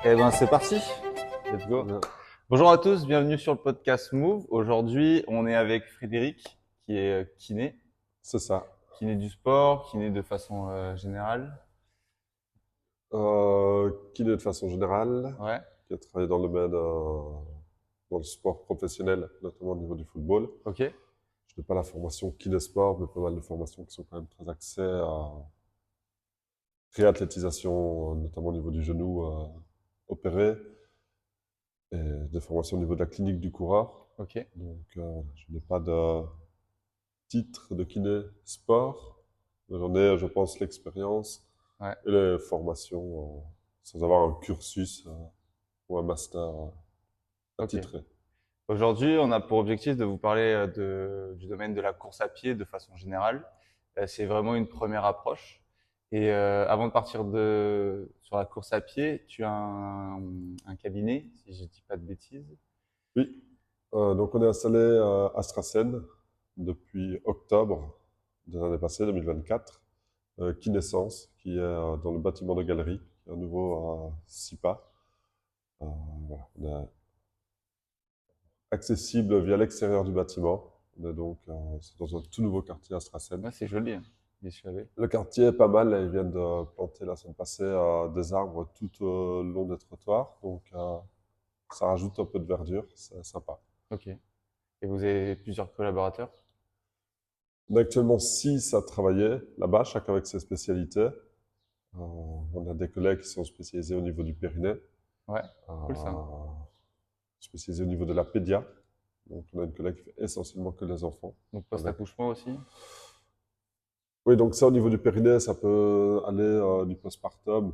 Eh ben c'est parti, let's go. Bien. Bonjour à tous, bienvenue sur le podcast Move. Aujourd'hui, on est avec Frédéric, qui est C'est ça. kiné du sport, kiné de façon générale. Kiné de façon générale, Ouais, qui a travaillé dans le domaine, dans le sport professionnel, notamment au niveau du football. ok, Je n'ai pas la formation kiné sport, mais pas mal de formations qui sont quand même très axées à réathlétisation, notamment au niveau du genou opéré, et des formations au niveau de la clinique du coureur. ok, Donc, je n'ai pas de titre de kiné sport, mais j'en ai, je pense, l'expérience ouais, et les formations sans avoir un cursus ou un master ok. attitré. Aujourd'hui, on a pour objectif de vous parler du domaine de la course à pied de façon générale. C'est vraiment une première approche. Et avant de partir sur la course à pied, tu as un cabinet, si je dis pas de bêtises. Oui, donc on est installé à Strassen depuis octobre de l'année passée, 2024. Kinescence, qui est dans le bâtiment de galerie, qui est à nouveau à 6 pas. Euh, voilà, on est accessible via l'extérieur du bâtiment. On est donc c'est dans un tout nouveau quartier à Strassen. Ouais, c'est joli, hein. J'y suis allé. Le quartier est pas mal, là, ils viennent de planter la semaine passée des arbres tout au long des trottoirs, donc ça rajoute un peu de verdure, c'est sympa. Ok. Et vous avez plusieurs collaborateurs? On a actuellement 6 à travailler là-bas, chacun avec ses spécialités. On a des collègues qui sont spécialisés au niveau du périnée, Ouais, euh, cool ça. spécialisés au niveau de la pédia. Donc on a une collègue qui fait essentiellement que les enfants. Donc Avec... post-accouchement aussi? Oui, donc ça au niveau du périnée, ça peut aller du postpartum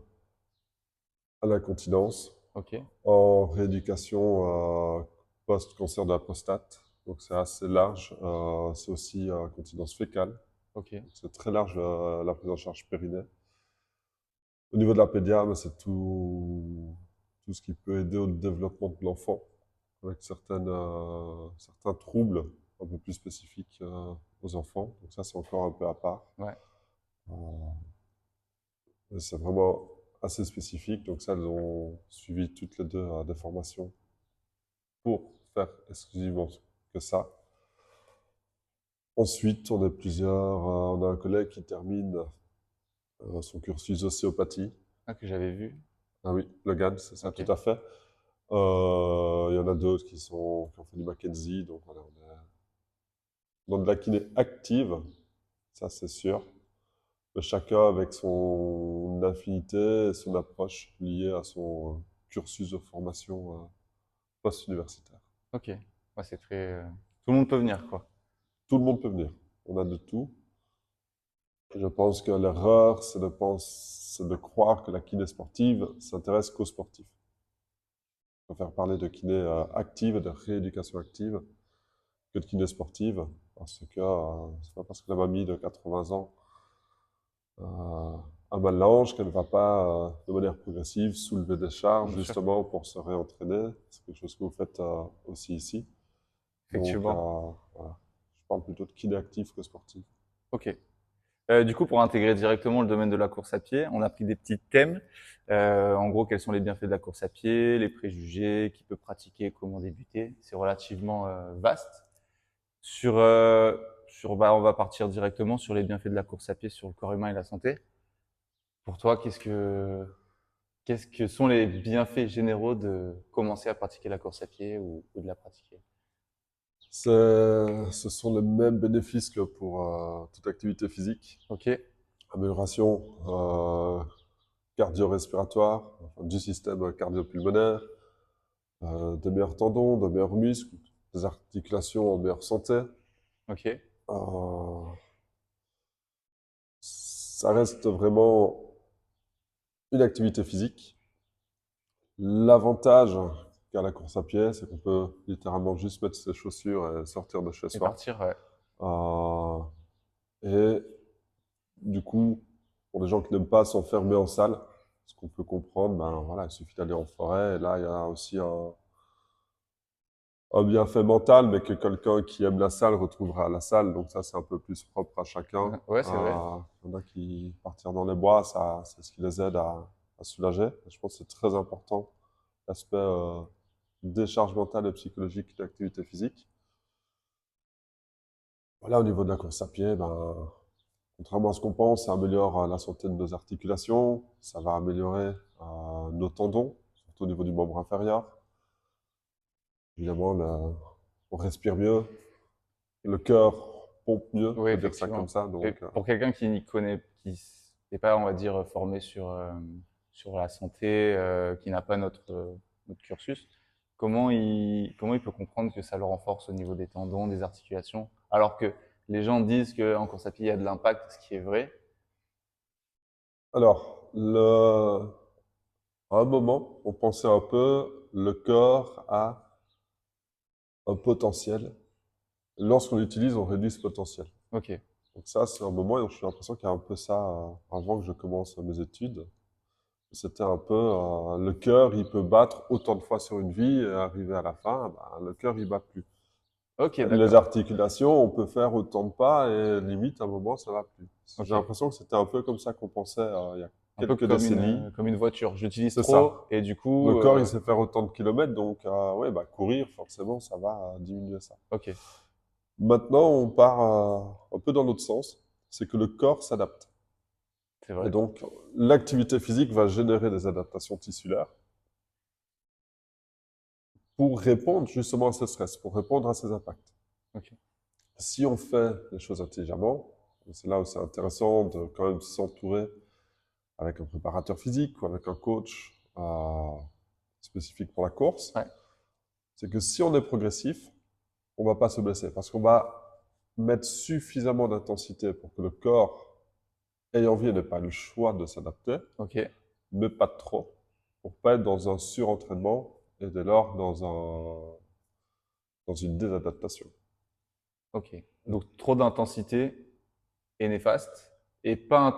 à l'incontinence, Ok, en rééducation post-cancer de la prostate. Donc c'est assez large. C'est aussi continence fécale. ok, Donc, c'est très large la prise en charge périnée. Au niveau de la pédia, ben, c'est tout ce qui peut aider au développement de l'enfant, avec certains troubles un peu plus spécifiques aux enfants. Donc ça, c'est encore un peu à part. ouais, Euh, c'est vraiment assez spécifique. Donc ça, elles ont suivi toutes les deux des formations pour faire exclusivement que ça. Ensuite, on a on a un collègue qui termine son cursus ostéopathie. ah, que j'avais vu. Ah oui, Logan, c'est ça, Ok, tout à fait. Il y en a d'autres qui ont fait du Mackenzie, donc voilà, on est dans de la kiné active, ça c'est sûr. Mais chacun avec son affinité et son approche liée à son cursus de formation post-universitaire. ok. Ouais, c'est très. Tout le monde peut venir, quoi. Tout le monde peut venir, on a de tout. Je pense que l'erreur, c'est de croire que la kiné sportive s'intéresse qu'aux sportifs. Je préfère parler de kiné active et de rééducation active que de kiné sportive, parce que c'est pas parce que la mamie de 80 ans a mal l'ange qu'elle ne va pas, de manière progressive, soulever des charges Bien sûr, justement pour se réentraîner. C'est quelque chose que vous faites aussi ici. Donc, effectivement. voilà. Je parle plutôt de kiné actif que sportif. Ok. Du coup, pour intégrer directement le domaine de la course à pied, on a pris des petits thèmes. En gros, quels sont les bienfaits de la course à pied, les préjugés, qui peut pratiquer, comment débuter. C'est relativement vaste. Bah, on va partir directement sur les bienfaits de la course à pied sur le corps humain et la santé. Pour toi, qu'est-ce que sont les bienfaits généraux de commencer à pratiquer la course à pied ou de la pratiquer? Ce sont les mêmes bénéfices que pour toute activité physique. Ok, Amélioration cardio-respiratoire, enfin, du système cardio-pulmonaire, de meilleurs tendons, de meilleurs muscles, des articulations en meilleure santé. ok, Euh, Ça reste vraiment une activité physique. L'avantage qu'a la course à pied, c'est qu'on peut littéralement juste mettre ses chaussures et sortir de chez et soi. partir, ouais. Euh, et du coup, pour les gens qui n'aiment pas s'enfermer en salle, ce qu'on peut comprendre, ben voilà, il suffit d'aller en forêt. Et là, il y a aussi un bienfait mental, mais que quelqu'un qui aime la salle retrouvera à la salle. Donc ça, c'est un peu plus propre à chacun. Ouais, c'est vrai. Il y en a qui partir dans les bois, ça, c'est ce qui les aide à soulager. Et je pense que c'est très important l'aspect décharge mentale et psychologique de l'activité physique. Voilà, au niveau de la course à pied, ben, contrairement à ce qu'on pense, ça améliore la santé de nos articulations, ça va améliorer nos tendons, surtout au niveau du membre inférieur. Évidemment, on respire mieux, le cœur pompe mieux, on Oui, peut dire ça comme effectivement. ça. Et Donc, pour quelqu'un qui n'y connaît, qui n'est pas, on va dire, formé sur la santé, qui n'a pas notre cursus, comment il peut comprendre que ça le renforce au niveau des tendons, des articulations, alors que les gens disent qu'en course à pied, il y a de l'impact, ce qui est vrai. alors, à un moment, on pensait un peu le corps a un potentiel. Lorsqu'on l'utilise, on réduit ce potentiel. Ok, Donc ça, c'est un moment, et j'ai l'impression qu'il y a un peu ça avant que je commence mes études. C'était un peu le cœur, il peut battre autant de fois sur une vie, et arrivé à la fin, bah, le cœur, il bat plus. ok, Les d'accord. articulations, on peut faire autant de pas, et limite, à un moment, ça va plus. J'ai Ok. l'impression que c'était un peu comme ça qu'on pensait il y a Un peu quelques décennies. comme une voiture. J'utilise C'est ça. trop et du Le coup, corps, il sait faire autant de kilomètres, donc ouais, bah, courir, forcément, ça va diminuer ça. ok, Maintenant, on part un peu dans l'autre sens, c'est que le corps s'adapte. c'est Et vrai. donc, l'activité physique va générer des adaptations tissulaires pour répondre justement à ce stress, pour répondre à ces impacts. Ok. Si on fait les choses intelligemment, c'est là où c'est intéressant de quand même s'entourer avec un préparateur physique ou avec un coach spécifique pour la course, Ouais. c'est que si on est progressif, on va pas se blesser parce qu'on va mettre suffisamment d'intensité pour que le corps ait envie et n'ait pas le choix de s'adapter, Ok. mais pas trop, pour pas être dans un surentraînement et dès lors dans une désadaptation. Ok. Donc trop d'intensité est néfaste et pas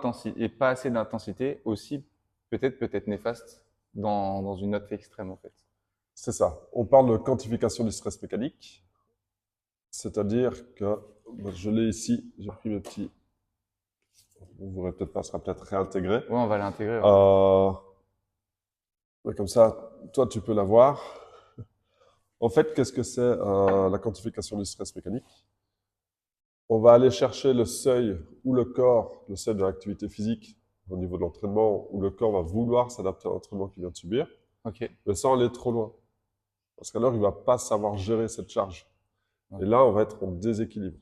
assez d'intensité aussi peut-être néfaste dans une note extrême en fait. C'est ça. On parle de quantification du stress mécanique, c'est-à-dire que je l'ai ici, j'ai pris mes petits, vous ne verrez peut-être pas, ça sera peut-être réintégré. Ouais, on va l'intégrer. Ouais. Euh, ouais, comme ça, toi, tu peux la voir. En fait, qu'est-ce que c'est la quantification du stress mécanique? On va aller chercher le seuil où le corps, le seuil de l'activité physique au niveau de l'entraînement, où le corps va vouloir s'adapter à l'entraînement qu'il vient de subir, Ok. mais sans aller trop loin. Parce qu'alors, il va pas savoir gérer cette charge. Ouais. Et là, on va être en déséquilibre.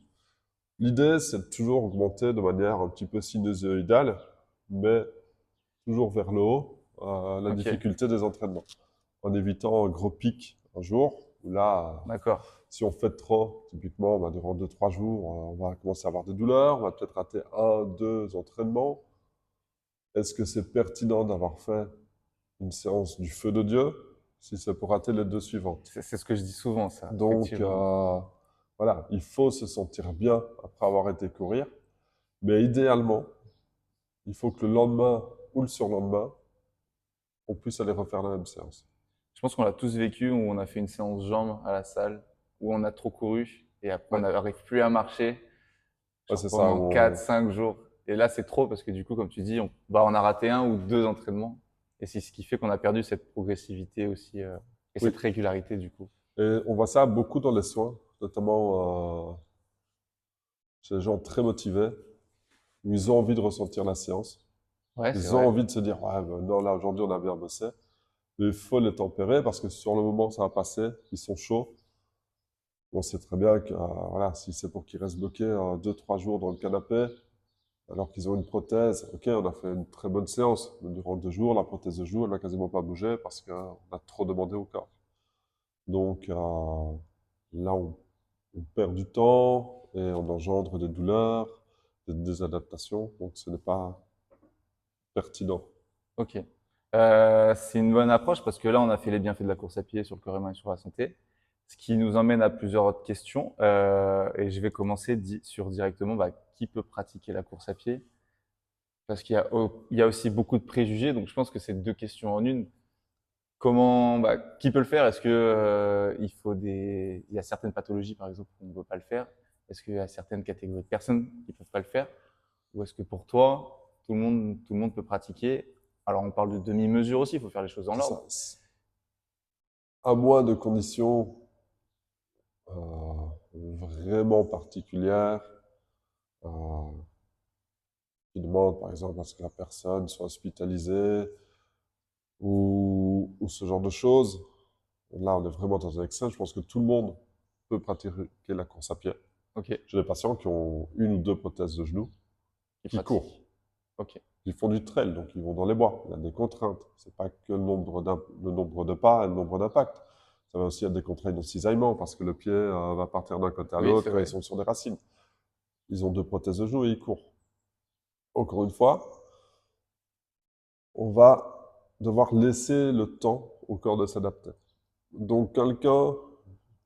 L'idée, c'est de toujours augmenter de manière un petit peu sinusoïdale, mais toujours vers le haut, la Ok. difficulté des entraînements. En évitant un gros pic un jour, où là, D'accord. si on fait trop, typiquement, bah, durant 2, 3 jours, on va commencer à avoir des douleurs, on va peut-être rater 1, 2 entraînements. Est-ce que c'est pertinent d'avoir fait une séance du feu de Dieu si c'est pour rater les 2 suivantes? C'est ce que je dis souvent ça, Donc, effectivement. voilà, il faut se sentir bien après avoir été courir, mais idéalement, il faut que le lendemain ou le surlendemain, on puisse aller refaire la même séance. Je pense qu'on l'a tous vécu où on a fait une séance jambes à la salle où on a trop couru et après on Ouais, n'arrive plus à marcher ouais genre c'est ça. pendant 4 5 jours. Et là, c'est trop parce que du coup, comme tu dis, on a raté 1 ou 2 entraînements. Et c'est ce qui fait qu'on a perdu cette progressivité aussi et Oui, cette régularité du coup. et on voit ça beaucoup dans les soins, notamment chez les gens très motivés, où ils ont envie de ressentir la séance. Ouais, c'est Ils ont vrai. envie de se dire, ouais, ben non, là, aujourd'hui, on a bien bossé. Mais il faut les tempérer parce que sur le moment, ça va passer. Ils sont chauds. On sait très bien que, voilà, si c'est pour qu'ils restent bloqués 2, 3 jours dans le canapé, alors qu'ils ont une prothèse, ok, on a fait une très bonne séance. Mais durant 2 jours, la prothèse de joue, elle n'a quasiment pas bougé parce qu'on a trop demandé au corps. Donc, là, on perd du temps et on engendre des douleurs, des désadaptations. Donc, ce n'est pas pertinent. Ok. C'est une bonne approche parce que là, on a fait les bienfaits de la course à pied sur le corps humain et sur la santé. Ce qui nous emmène à plusieurs autres questions. Et je vais commencer sur directement qui peut pratiquer la course à pied. Parce il y a aussi beaucoup de préjugés. Donc je pense que c'est 2 questions en une. Qui peut le faire? Est-ce que il y a certaines pathologies, par exemple, où on ne peut pas le faire? Est-ce qu'il y a certaines catégories de personnes qui ne peuvent pas le faire? Ou est-ce que pour toi, tout le monde peut pratiquer? Alors, on parle de demi-mesure aussi, il faut faire les choses dans C'est l'ordre. ça. à moins de conditions vraiment particulières, euh, qui demandent par exemple à ce que la personne soit hospitalisée ou ce genre de choses. Là, on est vraiment dans un extrême. Je pense que tout le monde peut pratiquer la course à pied. Ok, J'ai des patients qui ont une ou deux prothèses de genoux, qui qui courent. pratique. Ok, Ils font du trail, donc ils vont dans les bois. Il y a des contraintes. C'est pas que le nombre de pas et le nombre d'impacts. Ça va aussi être des contraintes de cisaillement, parce que le pied va partir d'un côté à oui, c'est l'autre quand ils vrai. sont sur des racines. Ils ont deux prothèses de genoux et ils courent. Encore une fois, on va devoir laisser le temps au corps de s'adapter. Donc quelqu'un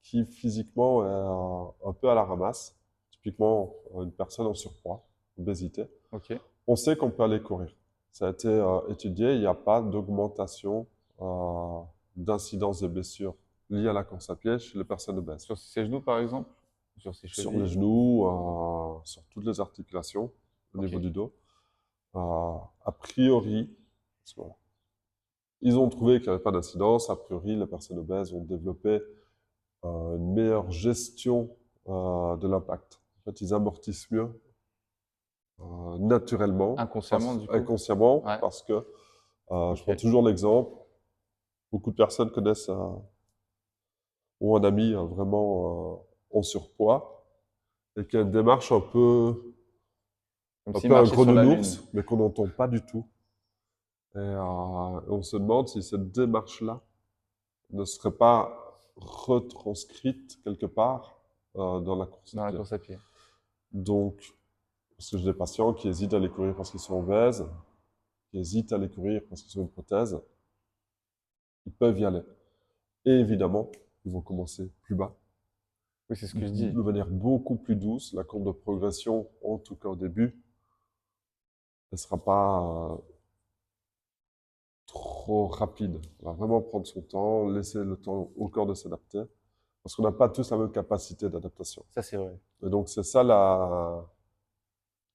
qui physiquement est un peu à la ramasse, typiquement une personne en surpoids, obésité, Ok, on sait qu'on peut aller courir. Ça a été étudié, il n'y a pas d'augmentation euh, d'incidence des blessures liées à la course à pied chez les personnes obèses. sur ses genoux par exemple? Sur ses Sur les chevilles? genoux, sur toutes les articulations au Ok, niveau du dos. A priori, voilà. Ils ont trouvé qu'il n'y avait pas d'incidence. A priori, les personnes obèses ont développé une meilleure gestion de l'impact. En fait, ils amortissent mieux naturellement, inconsciemment du coup? inconsciemment, Ouais, parce que je ok. prends toujours l'exemple, beaucoup de personnes connaissent ou un ami vraiment en surpoids et qui a une démarche Comme un s'il peu un marchait gros sur la lune. nounours, mais qu'on n'entend pas du tout. Et on se demande si cette démarche-là ne serait pas retranscrite quelque part dans la course à Dans la pied. course à pied. Donc, parce que j'ai des patients qui hésitent à aller courir parce qu'ils sont obèses, qui hésitent à aller courir parce qu'ils ont une prothèse, ils peuvent y aller. Et évidemment, ils vont commencer plus bas, Oui, c'est ce que je dis. de manière beaucoup plus douce. La courbe de progression, en tout cas au début, ne sera pas trop rapide. On va vraiment prendre son temps, laisser le temps au corps de s'adapter, parce qu'on n'a pas tous la même capacité d'adaptation. Ça, c'est vrai. Et donc, c'est ça la...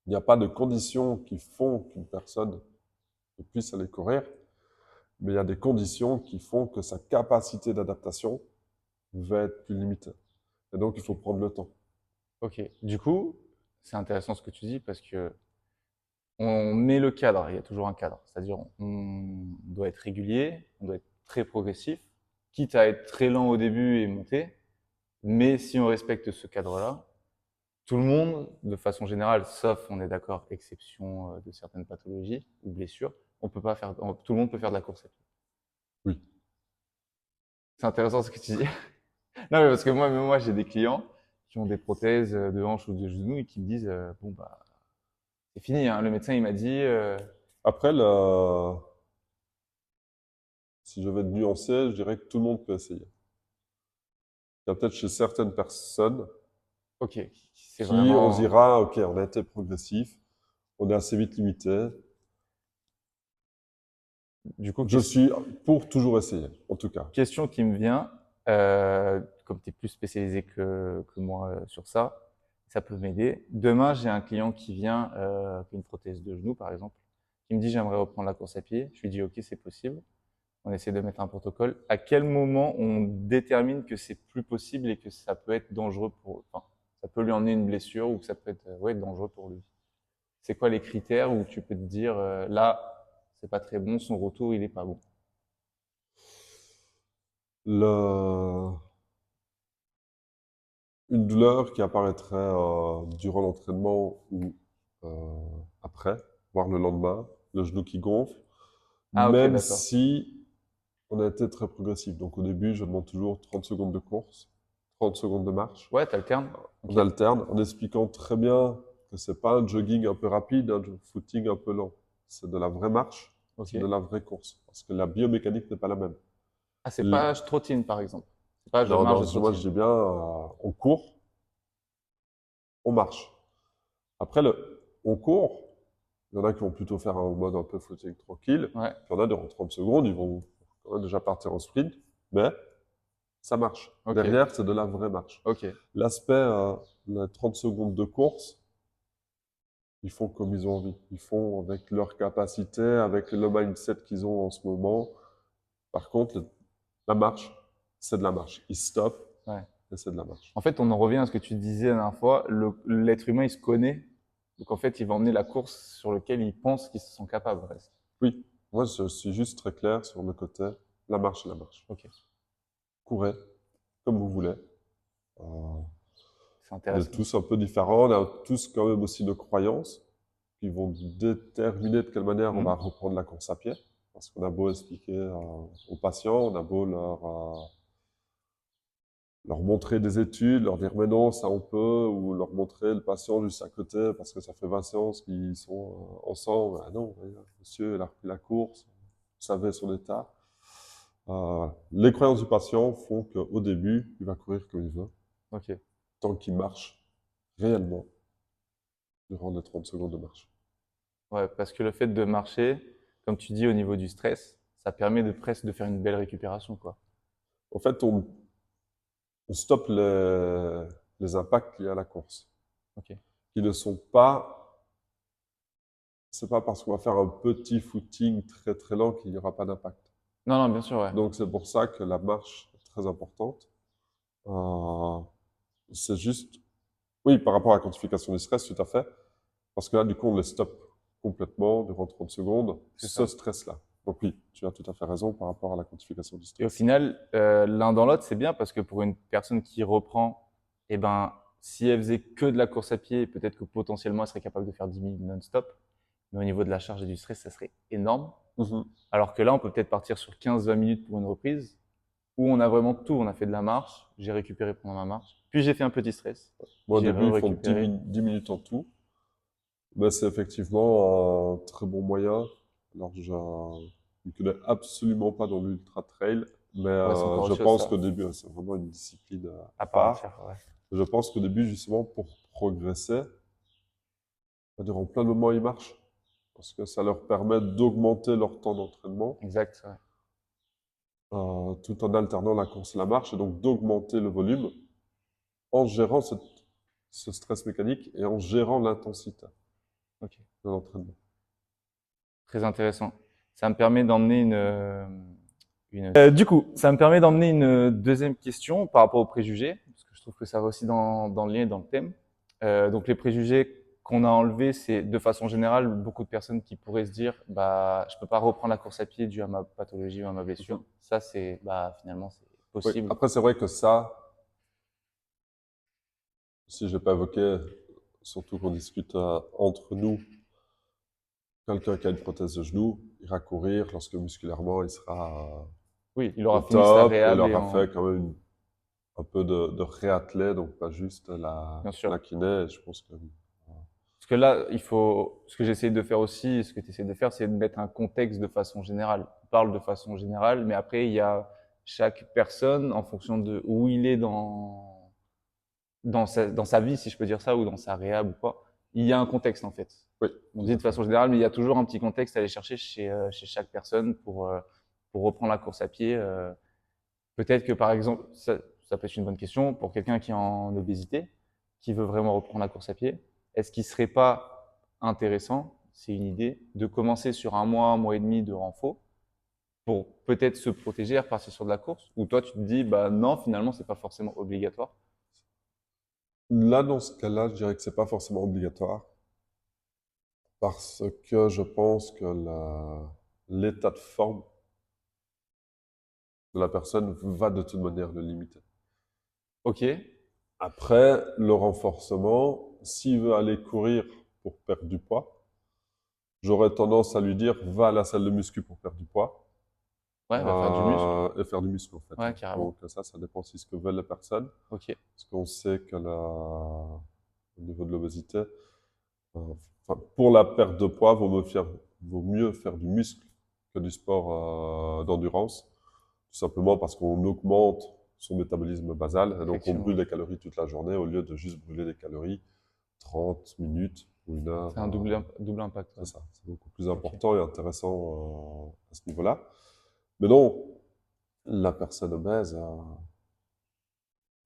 Il n'y a pas de conditions qui font qu'une personne puisse aller courir, mais il y a des conditions qui font que sa capacité d'adaptation va être plus limitée. Et donc, il faut Ok. prendre le temps. Ok. Du coup, c'est intéressant ce que tu dis parce que on met le cadre. Il y a toujours un cadre. C'est-à-dire, on doit être régulier, on doit être très progressif, quitte à être très lent au début et monter. Mais si on respecte ce cadre-là, tout le monde, de façon générale, sauf, on est d'accord, exception de certaines pathologies ou blessures, on peut pas faire, tout le monde peut faire de la course à pied. Oui. C'est intéressant ce que tu dis. Non, mais parce que moi, même moi, j'ai des clients qui ont des prothèses de hanche ou de genou et qui me disent, bon, bah, c'est fini, hein. Le médecin, il m'a dit, Après, si je vais être nuancé, je dirais que tout le monde peut essayer. Il y a peut-être chez certaines personnes ok, c'est qui, on se vraiment, dira, OK, on a été progressif, on est assez vite limité. du coup, Je suis pour toujours essayer, en tout cas. question qui me vient, comme tu es plus spécialisé que moi sur ça peut m'aider. Demain, j'ai un client qui vient, qui a une prothèse de genou, par exemple, qui me dit, j'aimerais reprendre la course à pied. Je lui dis, ok, c'est possible. On essaie de mettre un protocole. À quel moment on détermine que c'est plus possible et que ça peut être dangereux pour, enfin, ça peut lui emmener une blessure ou que ça peut être, ouais, dangereux pour lui? C'est quoi les critères où tu peux te dire, là, c'est pas très bon, son retour, il est pas bon? Le... Une douleur qui apparaîtrait durant l'entraînement ou euh, après, voire le lendemain, le genou qui gonfle, Ah, ok, même d'accord. si on a été très progressif. Donc au début, je demande toujours 30 secondes de course, 30 secondes de marche. Ouais, t'alternes? On Ok, alterne en expliquant très bien que c'est pas un jogging un peu rapide, un footing un peu lent. C'est de la vraie marche, c'est de ok. la vraie course. Parce que la biomécanique n'est pas la même. Ah, c'est L- pas je trottine, par exemple. C'est pas je non, marche, non, je moi je trottine. dis bien, on court, on marche. Après, on court, il y en a qui vont plutôt faire un mode un peu footing tranquille. Ouais, Puis il y en a dans 30 secondes, ils vont quand même déjà partir en sprint, mais ça marche. ok, Derrière, c'est de la vraie marche. ok, L'aspect, les 30 secondes de course, ils font comme ils ont envie. Ils font avec leur capacité, avec le mindset qu'ils ont en ce moment. Par contre, la marche, c'est de la marche. Il stoppe Ouais. et c'est de la marche. En fait, on en revient à ce que tu disais la dernière fois. L'être humain, il se connaît. Donc, en fait, il va emmener la course sur laquelle il pense qu'ils se sont capables. Presque. Oui, moi je suis juste très clair sur le côté la marche et la marche. Ok, Courez comme vous voulez. Euh, c'est on est intéressant. tous un peu différents, on a tous quand même aussi nos croyances qui vont déterminer de quelle manière on va Mhm. reprendre la course à pied. Parce qu'on a beau expliquer aux patients, on a beau leur montrer des études, leur dire mais non, ça on peut, ou leur montrer le patient juste à côté parce que ça fait 20 séances qu'ils sont ensemble. Ah non, voyez, monsieur, il a repris la course, vous savez son état. Voilà. Les croyances du patient font qu'au début, il va courir comme il veut, Ok. tant qu'il marche réellement durant les 30 secondes de marche. Ouais, parce que le fait de marcher, comme tu dis, au niveau du stress, ça permet de presque de faire une belle récupération, quoi. En fait, on stoppe les impacts liés à la course, Ok. qui ne sont pas, c'est pas parce qu'on va faire un petit footing très très lent qu'il n'y aura pas d'impact. Non, non, bien sûr, ouais. Donc c'est pour ça que la marche est très importante. Euh, c'est juste, oui, par rapport à la quantification du stress, tout à fait. Parce que là, du coup, on les stoppe complètement durant 30 secondes, C'est ce ça. stress-là. Donc oui, tu as tout à fait raison par rapport à la quantification du Et au stress. final, l'un dans l'autre, c'est bien parce que pour une personne qui reprend, eh ben, si elle faisait que de la course à pied, peut-être que potentiellement elle serait capable de faire 10 minutes non-stop. Mais au niveau de la charge et du stress, ça serait énorme. Mhm. Alors que là, on peut peut-être partir sur 15-20 minutes pour une reprise où on a vraiment tout. On a fait de la marche, j'ai récupéré pendant ma marche, puis j'ai fait un petit stress, Moi, au j'ai début, ils font récupéré. 10 minutes en tout. Ben, c'est effectivement un très bon moyen. Alors, je ne connais absolument pas dans l'ultra trail, mais Ouais, c'est encore je autre chose, pense qu'au ça, début, c'est vraiment une discipline à à part part. entière. Ouais. Je pense qu'au début, justement, pour progresser, durant plein de moments, ils marchent. Parce que ça leur permet d'augmenter leur temps d'entraînement, Exact. Ouais. tout en alternant la course et la marche, et donc d'augmenter le volume en gérant ce stress mécanique et en gérant l'intensité Ok. de l'entraînement. Très intéressant. Ça me permet d'emmener du coup, ça me permet d'emmener une deuxième question par rapport aux préjugés, parce que je trouve que ça va aussi dans le lien et dans le thème. Donc les préjugés qu'on a enlevés, c'est de façon générale beaucoup de personnes qui pourraient se dire, bah, je peux pas reprendre la course à pied dû à ma pathologie ou à ma blessure. Mhm. Ça, c'est, bah, finalement, c'est Oui, possible. après, c'est vrai que ça, si je n'ai pas évoqué, surtout qu'on discute entre nous, quelqu'un qui a une prothèse de genou ira courir lorsque musculairement il sera Oui, il au aura fini sa top et il réhab et aura fait quand même un peu de réathlé, donc pas juste bien la sûr. kiné. Je pense que Parce que là, ce que j'essaie de faire aussi, ce que tu essaies de faire, c'est de mettre un contexte de façon générale. On parle de façon générale, mais après, il y a chaque personne, en fonction de où il est dans sa vie, si je peux dire ça, ou dans sa réhab ou quoi, il y a un contexte, en fait. oui, On tout dit à de fait. façon générale, mais il y a toujours un petit contexte à aller chercher chez chaque personne pour reprendre la course à pied. Peut-être que, par exemple, ça peut être une bonne question pour quelqu'un qui est en obésité, qui veut vraiment reprendre la course à pied. Est-ce qu'il serait pas intéressant, c'est une idée, de commencer sur un mois et demi de renfort pour peut-être se protéger et repartir sur de la course? Ou toi, tu te dis, bah non, finalement, c'est pas forcément obligatoire. Là, dans ce cas-là, je dirais que c'est pas forcément obligatoire parce que je pense que l'état de forme de la personne va de toute manière le limiter. Ok, Après, le renforcement, s'il veut aller courir pour perdre du poids, j'aurais tendance à lui dire va à la salle de muscu pour perdre du poids ouais, va faire du muscle. et faire du muscle en fait. Ouais, carrément. Donc ça dépend aussi de ce que veulent les personnes. Ok, Parce qu'on sait que au niveau de l'obésité, enfin, pour la perte de poids, vaut mieux faire du muscle que du sport d'endurance. Tout simplement parce qu'on augmente son métabolisme basal et donc on brûle effectivement. des calories toute la journée au lieu de juste brûler des calories 30 minutes ou une heure. C'est un double impact. C'est Ouais. ça, c'est beaucoup plus Ok. important et intéressant à ce niveau-là. Mais non, la personne obèse,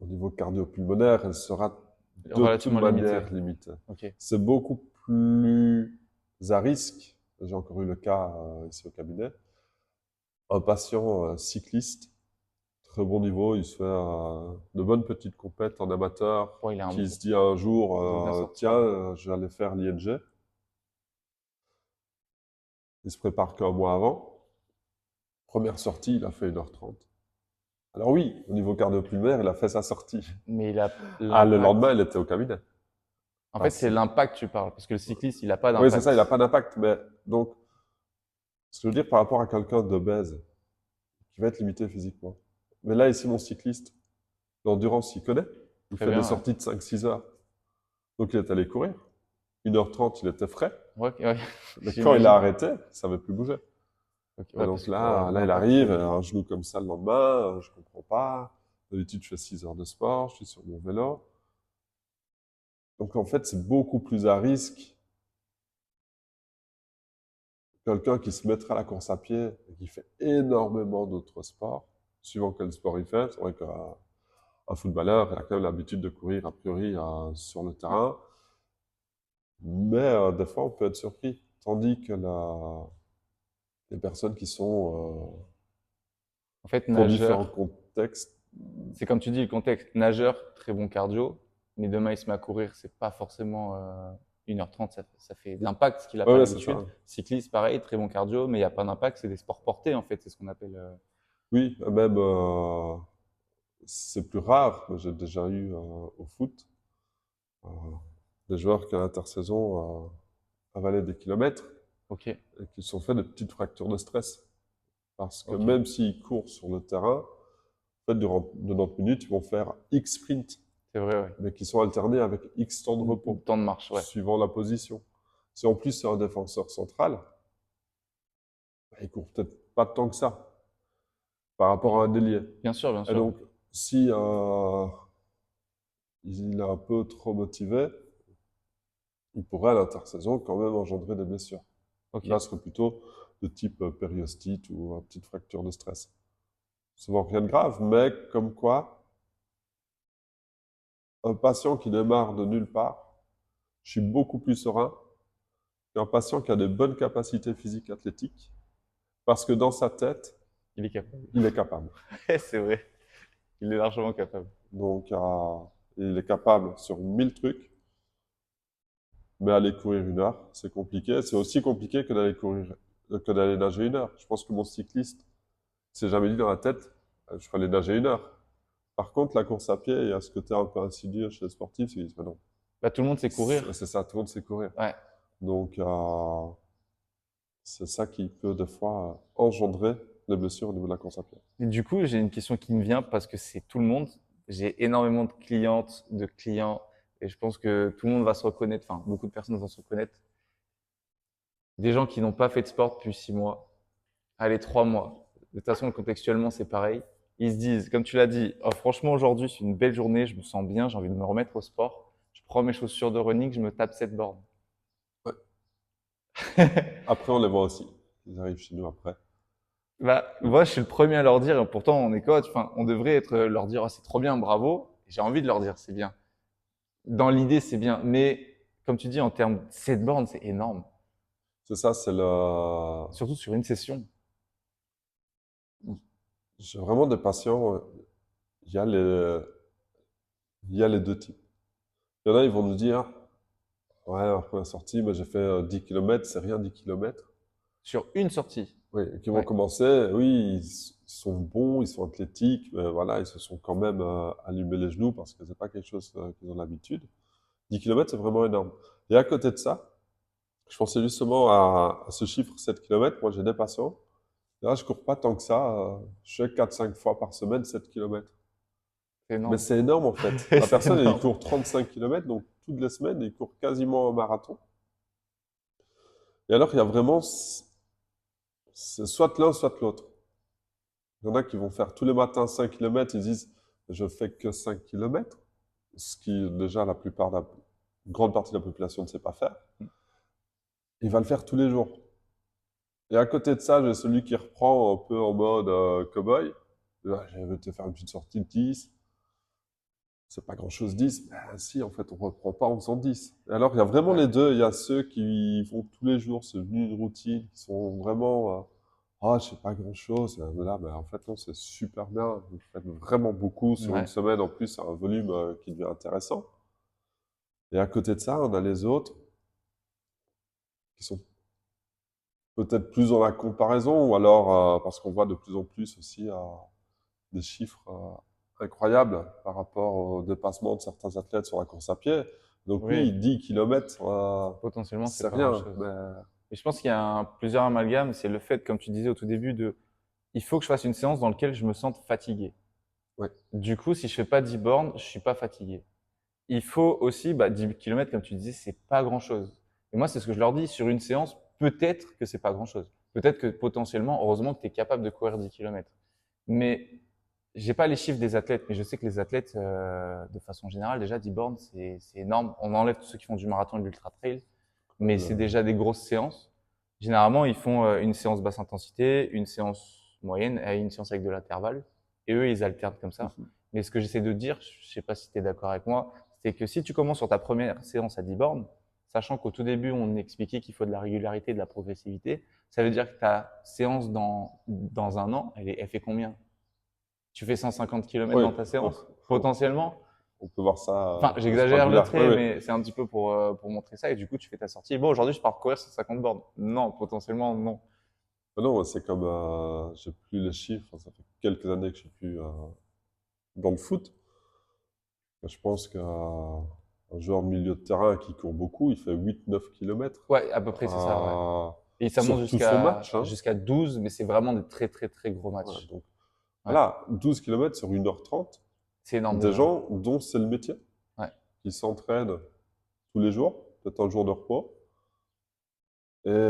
au niveau cardio-pulmonaire, elle sera de toute Relativement limité. manière limitée. Ok. C'est beaucoup plus à risque. J'ai encore eu le cas ici au cabinet. Un patient cycliste très bon niveau. Il se fait de bonnes petites compètes en amateur. Bon, il a un Qui se dit un jour, il doit bien sortir. tiens, je vais aller faire l'ING. Il se prépare qu'un mois avant. Première sortie, il a fait 1h30. Alors oui, au niveau cardio-pulmonaire, il a fait sa sortie. Mais il a Le l'impact. lendemain, il était au cabinet. En Ah, fait, c'est c'est- l'impact que tu parles, parce que le cycliste, il n'a pas Oui, c'est d'impact. ça, il n'a pas d'impact. Mais donc, ce que je veux dire par rapport à quelqu'un d'obèse, qui va être limité physiquement. Mais là, ici, mon cycliste, l'endurance, il connaît. Il Très fait des bien, ouais. sorties de 5-6 heures. Donc, il est allé courir. 1h30, il était frais. Ouais, ouais, Mais quand il j'imagine. a arrêté, il ne savait plus bouger. Ok, Et ouais, donc parce que là, il l'impact, arrive, un genou comme ça le lendemain, je comprends pas. D'habitude, je fais 6 heures de sport, je suis sur mon vélo. Donc en fait, c'est beaucoup plus à risque. Quelqu'un qui se mettrait à la course à pied et qui fait énormément d'autres sports, suivant quel sport il fait. C'est vrai qu'un footballeur, il a quand même l'habitude de courir a priori sur le terrain. Mais des fois, on peut être surpris. Tandis que les personnes qui sont en fait, pour différents nageur, contextes, c'est comme tu dis, le contexte. Nageur, très bon cardio, mais demain, il se met à courir, c'est pas forcément 1h30, ça fait de l'impact, ce qu'il n'a ouais, pas ouais, c'est l'habitude. ça. Cycliste, pareil, très bon cardio, mais il n'y a pas d'impact, c'est des sports portés, en fait, c'est ce qu'on appelle. Oui, même c'est plus rare. J'ai déjà eu au foot euh, des joueurs qui à l'intersaison avalaient des kilomètres Ok, et qui se sont fait des petites fractures de stress. Parce que ok, même s'ils courent sur le terrain, en fait, durant 90 minutes, ils vont faire X sprint, c'est vrai, ouais. mais qui sont alternés avec X temps de repos, Temps de marche, ouais. suivant la position. Si en plus c'est un défenseur central, bah, il court peut-être pas tant que ça par rapport à un ailier. Bien sûr, bien Et sûr. donc, si il est un peu trop motivé, il pourrait à l'intersaison quand même engendrer des blessures. Ok. Là, ce serait plutôt de type périostite ou une petite fracture de stress. Souvent rien de grave, mais comme quoi, un patient qui démarre de nulle part, je suis beaucoup plus serein qu'un patient qui a des bonnes capacités physiques athlétiques, parce que dans sa tête, Il est capable. il est capable. C'est vrai. Il est largement capable. Donc, il est capable sur 1000 trucs, mais aller courir 1 heure, c'est compliqué. C'est aussi compliqué que d'aller courir, que d'aller nager 1 heure. Je pense que mon cycliste s'est jamais dit dans la tête, je ferai aller nager 1 heure. Par contre, la course à pied, il y a ce côté un peu insidieux chez les sportifs, c'est qu'ils disent, mais non, Bah, tout le monde sait courir. c'est ça, tout le monde sait courir. Ouais. Donc, c'est ça qui peut des fois engendrer des blessures au niveau de la course à pied. Et du coup, j'ai une question qui me vient parce que c'est tout le monde. J'ai énormément de clientes, de clients, et je pense que tout le monde va se reconnaître, enfin, beaucoup de personnes vont se reconnaître. Des gens qui n'ont pas fait de sport depuis 6 mois, allez, 3 mois. De toute façon, contextuellement, c'est pareil. Ils se disent, comme tu l'as dit, oh, franchement, aujourd'hui, c'est une belle journée, je me sens bien, j'ai envie de me remettre au sport. Je prends mes chaussures de running, je me tape cette borne. Ouais. Après, on les voit aussi. Ils arrivent chez nous après. Bah, moi, je suis le premier à leur dire, et pourtant, on est coach, enfin, on devrait être, leur dire, oh, c'est trop bien, bravo. J'ai envie de leur dire, c'est bien. Dans l'idée, c'est bien. Mais, comme tu dis, en termes de 7 bornes, c'est énorme. C'est ça, c'est le... Surtout sur une session. J'ai vraiment des patients, il y a les, il y a les deux types. Il y en a, ils vont nous dire, ouais, la première sortie, moi j'ai fait 10 km, c'est rien 10 km. Sur une sortie. Oui, et qui vont Ouais. commencer, oui, ils sont bons, ils sont athlétiques, mais voilà, ils se sont quand même allumés les genoux parce que c'est pas quelque chose qu'ils ont l'habitude. 10 km, c'est vraiment énorme. Et à côté de ça, je pensais justement à ce chiffre 7 km. Moi, j'ai des patients. Là, je cours pas tant que ça. Je fais 4-5 fois par semaine 7 km. C'est Mais énorme. c'est énorme en fait. La C'est personne, elle il énorme. court 35 km, donc toutes les semaines, il court quasiment un marathon. Et alors, il y a vraiment, c'est soit l'un, soit l'autre. Il y en a qui vont faire tous les matins 5 km, ils disent, je fais que 5 km, ce qui déjà la plupart, la grande partie de la population ne sait pas faire. Il va le faire tous les jours. Et à côté de ça, j'ai celui qui reprend un peu en mode cow-boy. Là, je vais te faire une petite sortie de 10. C'est pas grand-chose 10. Ben, si, en fait, on reprend pas en faisant 10. Et alors, il y a vraiment Ouais. les deux. Il y a ceux qui font tous les jours, c'est devenu une routine, qui sont vraiment, ah, je sais pas grand-chose. Là, mais en fait, non, c'est super bien. Vous faites vraiment beaucoup sur une Ouais. semaine. En plus, c'est un volume qui devient intéressant. Et à côté de ça, on a les autres qui sont peut-être plus dans la comparaison, ou alors parce qu'on voit de plus en plus aussi des chiffres incroyables par rapport au dépassement de certains athlètes sur la course à pied. Donc Oui, oui, 10 kilomètres, potentiellement, c'est c'est pas rien. grand-chose. Mais Et je pense qu'il y a plusieurs amalgames. C'est le fait, comme tu disais au tout début, il faut que je fasse une séance dans laquelle je me sente fatigué. ouais, Du coup, si je fais pas 10 bornes, je suis pas fatigué. Il faut aussi, 10 km, comme tu disais, c'est pas grand-chose. Et moi, c'est ce que je leur dis. Sur une séance, peut-être que c'est pas grand-chose. Peut-être que potentiellement, heureusement que tu es capable de courir 10 km. Mais j'ai pas les chiffres des athlètes, mais je sais que les athlètes, de façon générale, déjà 10 bornes, c'est énorme. On enlève tous ceux qui font du marathon et de l'ultra trail, mais c'est euh, déjà des grosses séances. Généralement, ils font une séance basse intensité, une séance moyenne et une séance avec de l'intervalle. Et eux, ils alternent comme ça. mhm. Mais ce que j'essaie de dire, je sais pas si tu es d'accord avec moi, c'est que si tu commences sur ta première séance à 10 bornes, sachant qu'au tout début, on expliquait qu'il faut de la régularité, de la progressivité, ça veut dire que ta séance dans un an, elle fait combien? Tu fais 150 km Oui, dans ta on, séance, on- potentiellement. on peut voir ça Enfin, de ce point de j'exagère le vue-là. Oui, trait, oui. mais c'est un petit peu pour montrer ça. Et du coup, tu fais ta sortie. Bon, aujourd'hui, je pars courir 150 bornes. Non, potentiellement, non. Non, c'est comme, j'ai plus les chiffres, ça fait quelques années que je suis plus dans le foot. Je pense qu'un joueur de milieu de terrain qui court beaucoup, il fait 8-9 kilomètres Ouais, à peu près, c'est ça, ouais. Et ça monte sur tout son jusqu'à match, hein. jusqu'à 12, mais c'est vraiment des très, très, très gros Voilà, matchs. donc, Ouais, voilà, 12 kilomètres sur 1h30, c'est énorme des déjà. gens dont c'est le métier, Ouais. qui s'entraînent tous les jours, peut-être un jour de repos, et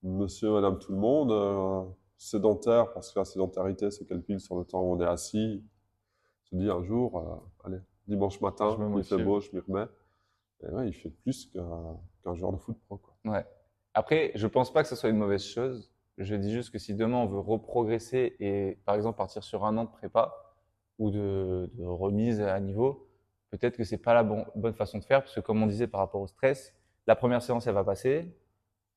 monsieur, madame, tout le monde, sédentaire, parce que la sédentarité se calcule sur le temps où on est assis, se dit un jour, allez, dimanche Je matin, me il fait motive. beau, je m'y remets. Et ouais, il fait plus qu'un joueur de foot pro, quoi. Ouais. Après, je pense pas que ce soit une mauvaise chose. Je dis juste que si demain on veut reprogresser et, par exemple, partir sur un an de prépa ou de remise à niveau, peut-être que c'est pas la bonne façon de faire, parce que comme on disait par rapport au stress, la première séance elle va passer,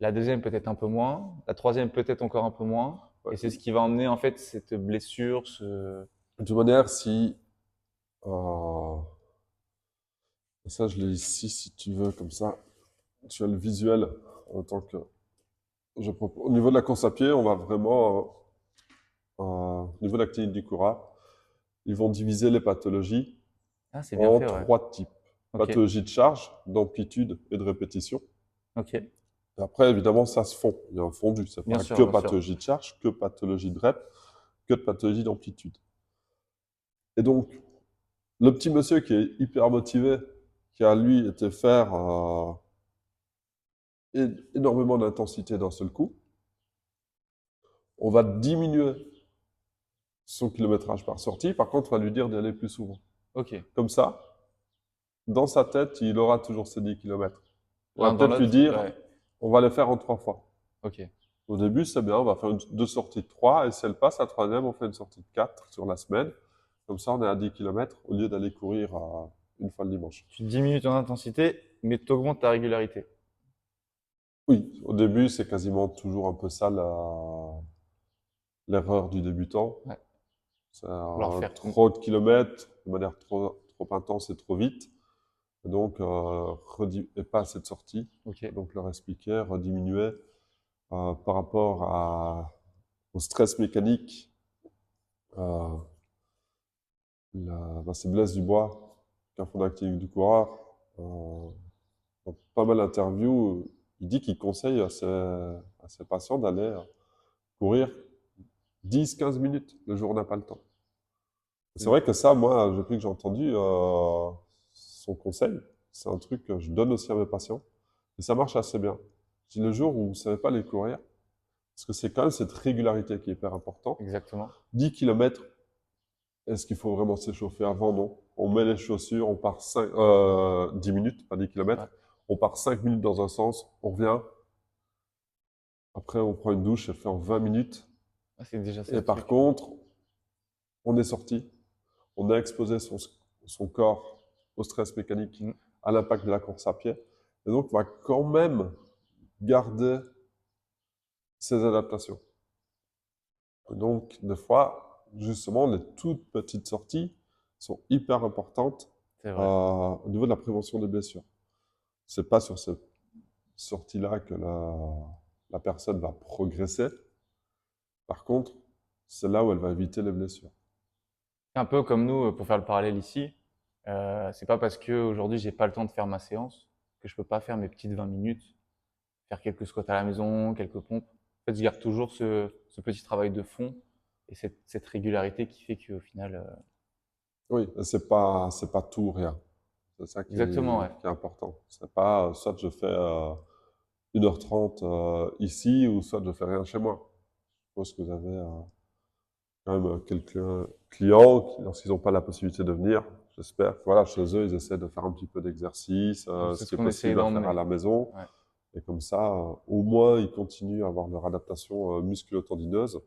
la deuxième peut-être un peu moins, la troisième peut-être encore un peu moins, Ouais. et c'est ce qui va emmener en fait cette blessure, De toute manière, si, euh, ça je l'ai ici, si tu veux, comme ça, tu as le visuel en tant que au niveau de la course à pied, on va vraiment, au niveau de la clinique du coureur, ils vont diviser les pathologies Ah, c'est bien en fait, ouais. 3 types. Ok, Pathologie de charge, d'amplitude et de répétition. ok. Et après, évidemment, ça se fond. Il y a un fondu. C'est Bien pas sûr, que bien sûr. pathologie de charge, que pathologie de rep, que de pathologie d'amplitude. Et donc, le petit monsieur qui est hyper motivé, qui a lui été faire énormément d'intensité d'un seul coup, on va diminuer son kilométrage par sortie. Par contre, on va lui dire d'y aller plus souvent. Ok. Comme ça, dans sa tête, il aura toujours ses 10 kilomètres. On va L'un dans peut-être lui l'autre, dire, ouais. on va les faire en 3 fois. Ok. Au début, c'est bien, on va faire deux sorties de 3, et si elle passe à troisième, on fait une sortie de 4 sur la semaine. Comme ça, on est à 10 kilomètres au lieu d'aller courir une fois le dimanche. Tu diminues ton intensité, mais tu augmentes ta régularité. Oui, au début, c'est quasiment toujours un peu ça l'erreur du débutant. Ouais. C'est Leur faire. trop de kilomètres de manière trop intense et trop vite. Et donc, et pas assez de sorties. Ok. Donc, leur expliquer, rediminuer par rapport au stress mécanique. Euh, c'est Blaise Dubois, qui est un fondateur active du coureur. Dans pas mal d'interviews, il dit qu'il conseille à ses patients d'aller courir 10-15 minutes. Le jour où on n'a pas le temps. C'est vrai que ça, moi, depuis que j'ai entendu son conseil, c'est un truc que je donne aussi à mes patients. Et ça marche assez bien. Je dis le jour où vous ne savez pas aller courir, parce que c'est quand même cette régularité qui est hyper importante. Exactement. 10 kilomètres, est-ce qu'il faut vraiment s'échauffer avant? Non. On met les chaussures, on part 10 minutes, pas 10 Ouais. kilomètres. On part 5 minutes dans un sens, on revient. Après, on prend une douche, elle fait en 20 minutes. Ah, c'est déjà ça Et le par truc. contre, on est sorti, on a exposé son corps au stress mécanique, Mm. à l'impact de la course à pied. Et donc, on va quand même garder ses adaptations. Donc, des fois, justement, les toutes petites sorties sont hyper importantes C'est vrai. au niveau de la prévention des blessures. C'est pas sur ces sorties-là que la personne va progresser. Par contre, c'est là où elle va éviter les blessures. C'est un peu comme nous, pour faire le parallèle ici. C'est pas parce que aujourd'hui j'ai pas le temps de faire ma séance que je peux pas faire mes petites 20 minutes, faire quelques squats à la maison, quelques pompes. En fait, je garde toujours ce petit travail de fond et cette régularité qui fait qu'au final, Oui, c'est pas tout ou rien. C'est ça exactement, ouais. qui est important. C'est pas soit je fais 1h30 ici ou soit je fais rien chez moi. Je pense que vous avez quand même quelques clients qui, lorsqu'ils n'ont pas la possibilité de venir, j'espère que voilà, chez eux, ils essaient de faire un petit peu d'exercice, C'est ce ce qui est qu'on essaye possible à faire à d'emmener. la maison. Ouais. Et comme ça, au moins, ils continuent à avoir leur adaptation musculo-tendineuse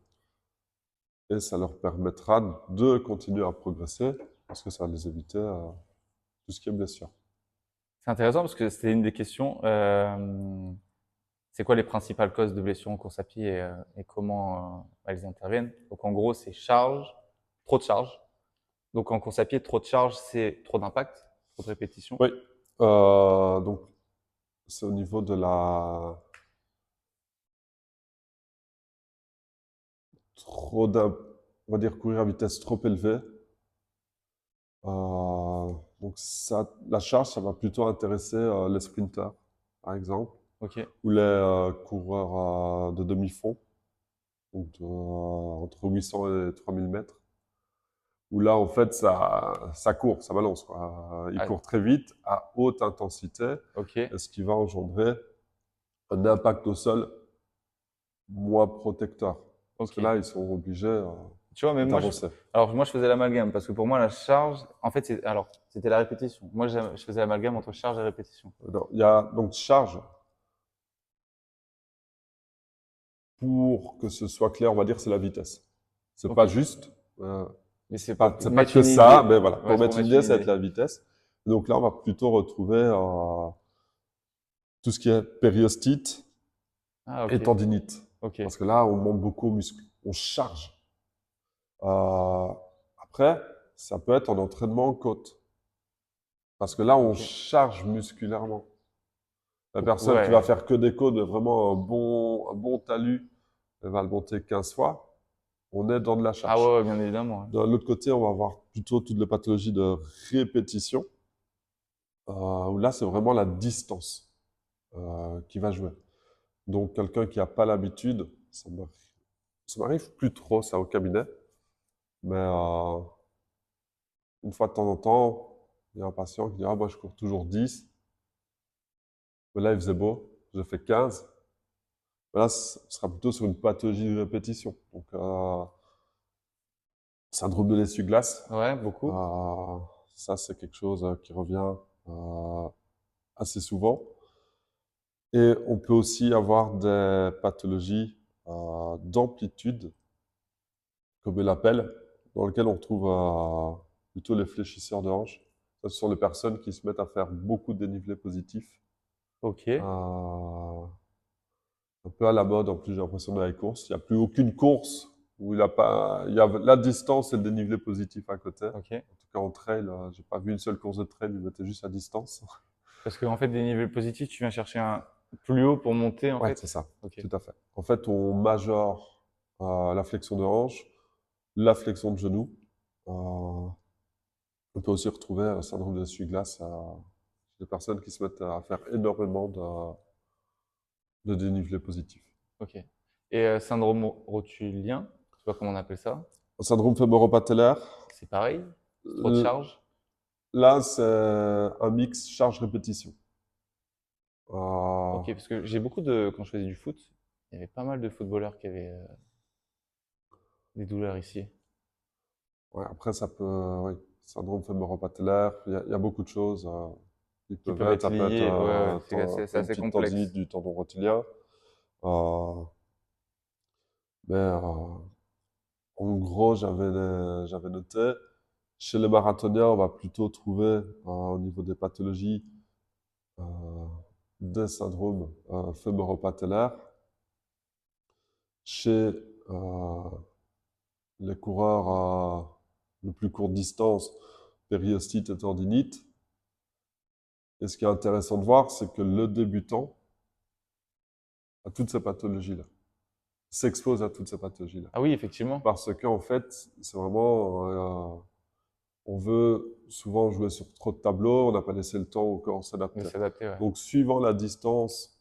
et ça leur permettra de continuer à progresser parce que ça va les éviter tout ce qui est blessure. C'est intéressant parce que c'était une des questions. C'est quoi les principales causes de blessures en course à pied et comment elles interviennent? Donc en gros, c'est charge, trop de charge. Donc en course à pied, trop de charge, c'est trop d'impact, trop de répétition. Oui, donc c'est au niveau de la trop d'un, on va dire courir à vitesse trop élevée. Donc ça, la charge, ça va plutôt intéresser les sprinters, par exemple, Ok. ou les coureurs de demi-fond, donc entre 800 et 3000 mètres, où là, en fait, ça court, ça balance, quoi. Ils Ah, courent très vite, à haute intensité, ok. et ce qui va engendrer un impact au sol moins protecteur. Parce que Ok. là, ils sont obligés Tu vois, même moi, d'avancer. alors moi, je faisais l'amalgame parce que pour moi, la charge, en fait, alors, c'était la répétition. Moi, je faisais l'amalgame entre charge et répétition. Non, il y a donc charge, pour que ce soit clair, on va dire, c'est la vitesse. C'est Ok. pas juste, Mais c'est pour c'est pas mettre que une ça, idée. mais voilà. Ouais, Pour c'est pour mettre une mettre idée, une ça va être idée. la vitesse. Donc là, on va plutôt retrouver tout ce qui est périostite Ah, et ok. tendinite. Ok. Parce que là, on monte beaucoup aux muscles. On charge. Euh, après, ça peut être en entraînement en côte. Parce que là, on Ok. charge musculairement. La Donc, personne qui va ouais. faire que des côtes, vraiment un bon talus, elle va le monter 15 fois. On est dans de la Ah, charge. ouais, ouais, bien évidemment. Ouais. De l'autre côté, on va avoir plutôt toutes les pathologies de répétition, où là, c'est vraiment la distance qui va jouer. Donc, quelqu'un qui n'a pas l'habitude, ça m'arrive plus trop, ça, au cabinet, mais une fois de temps en temps, il y a un patient qui dit, ah, moi, je cours toujours 10, mais là, il faisait beau, j'ai fait 15. Mais là, ce sera plutôt sur une pathologie de répétition. Donc, syndrome de l'essuie-glace, Ouais, beaucoup. euh, ça, c'est quelque chose qui revient euh, assez souvent. Et on peut aussi avoir des pathologies d'amplitude, comme on l'appelle, dans lesquelles on trouve plutôt les fléchisseurs de hanches. Ça, ce sont les personnes qui se mettent à faire beaucoup de dénivelé positif. Ok. Un peu à la mode, en plus, j'ai l'impression, dans les courses. Il n'y a plus aucune course où il a pas, il y a la distance et le dénivelé positif à côté. En Ok. tout cas, en trail, j'ai pas vu une seule course de trail, ils mettaient juste la distance. Parce qu'en fait, des niveaux positifs, tu viens chercher un plus haut pour monter, en Ouais, c'est fait. ça, Ok. tout à fait. En fait, on majore la flexion de hanche, la flexion de genou. On peut aussi retrouver un syndrome de l'essuie-glace chez des personnes qui se mettent à faire énormément de dénivelé positif. Ok. Et syndrome rotulien, je sais pas comment on appelle ça. Un syndrome fémoro-patellaire, C'est pareil. C'est trop de euh, charge. là, c'est un mix charge-répétition. Euh, Ok, parce que j'ai beaucoup de, quand je faisais du foot, il y avait pas mal de footballeurs qui avaient des douleurs ici. ouais, après, ça peut, oui, syndrome fémoro-patellaire, il y a beaucoup de choses qui Qui peuvent peuvent être. être Ça peut être liés. Ouais, ouais, c'est une assez petite tendinite complexe. du tendon rotulien. Euh, mais en gros, j'avais noté. Chez les marathoniens, on va plutôt trouver, au niveau des pathologies, euh, des syndromes fémoro-patellaires. Chez les coureurs à le plus courte distance, périostite et tendinite. Et ce qui est intéressant de voir, c'est que le débutant a toutes ces pathologies-là, s'expose à toutes ces pathologies-là. Ah oui, effectivement. Parce qu'en fait, c'est vraiment, on veut souvent jouer sur trop de tableaux, on n'a pas laissé le temps au corps De s'adapter. s'adapter, ouais. Donc, suivant la distance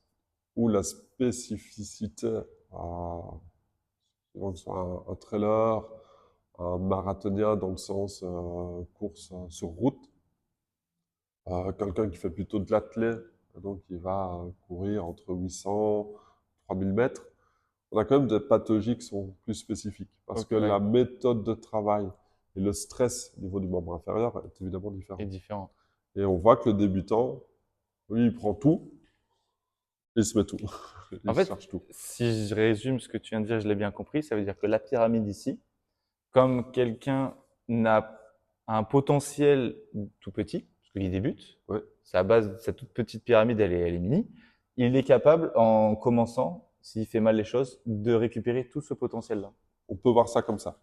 ou la spécificité, donc soit un trailer, un marathonien dans le sens course sur route, quelqu'un qui fait plutôt de l'athlé, donc il va courir entre 800 3000 mètres. On a quand même des pathologies qui sont plus spécifiques parce Ok, que ouais, la méthode de travail et le stress au niveau du membre inférieur est évidemment est différent. différent. Et on voit que le débutant, lui, il prend tout et il se met tout. En Il fait, cherche tout. si je résume ce que tu viens de dire, je l'ai bien compris, ça veut dire que la pyramide ici, comme quelqu'un n'a un potentiel tout petit, parce qu'il débute, Ouais. c'est à base de cette toute petite pyramide, elle est mini, il est capable, en commençant, s'il fait mal les choses, de récupérer tout ce potentiel-là. On peut voir ça comme ça.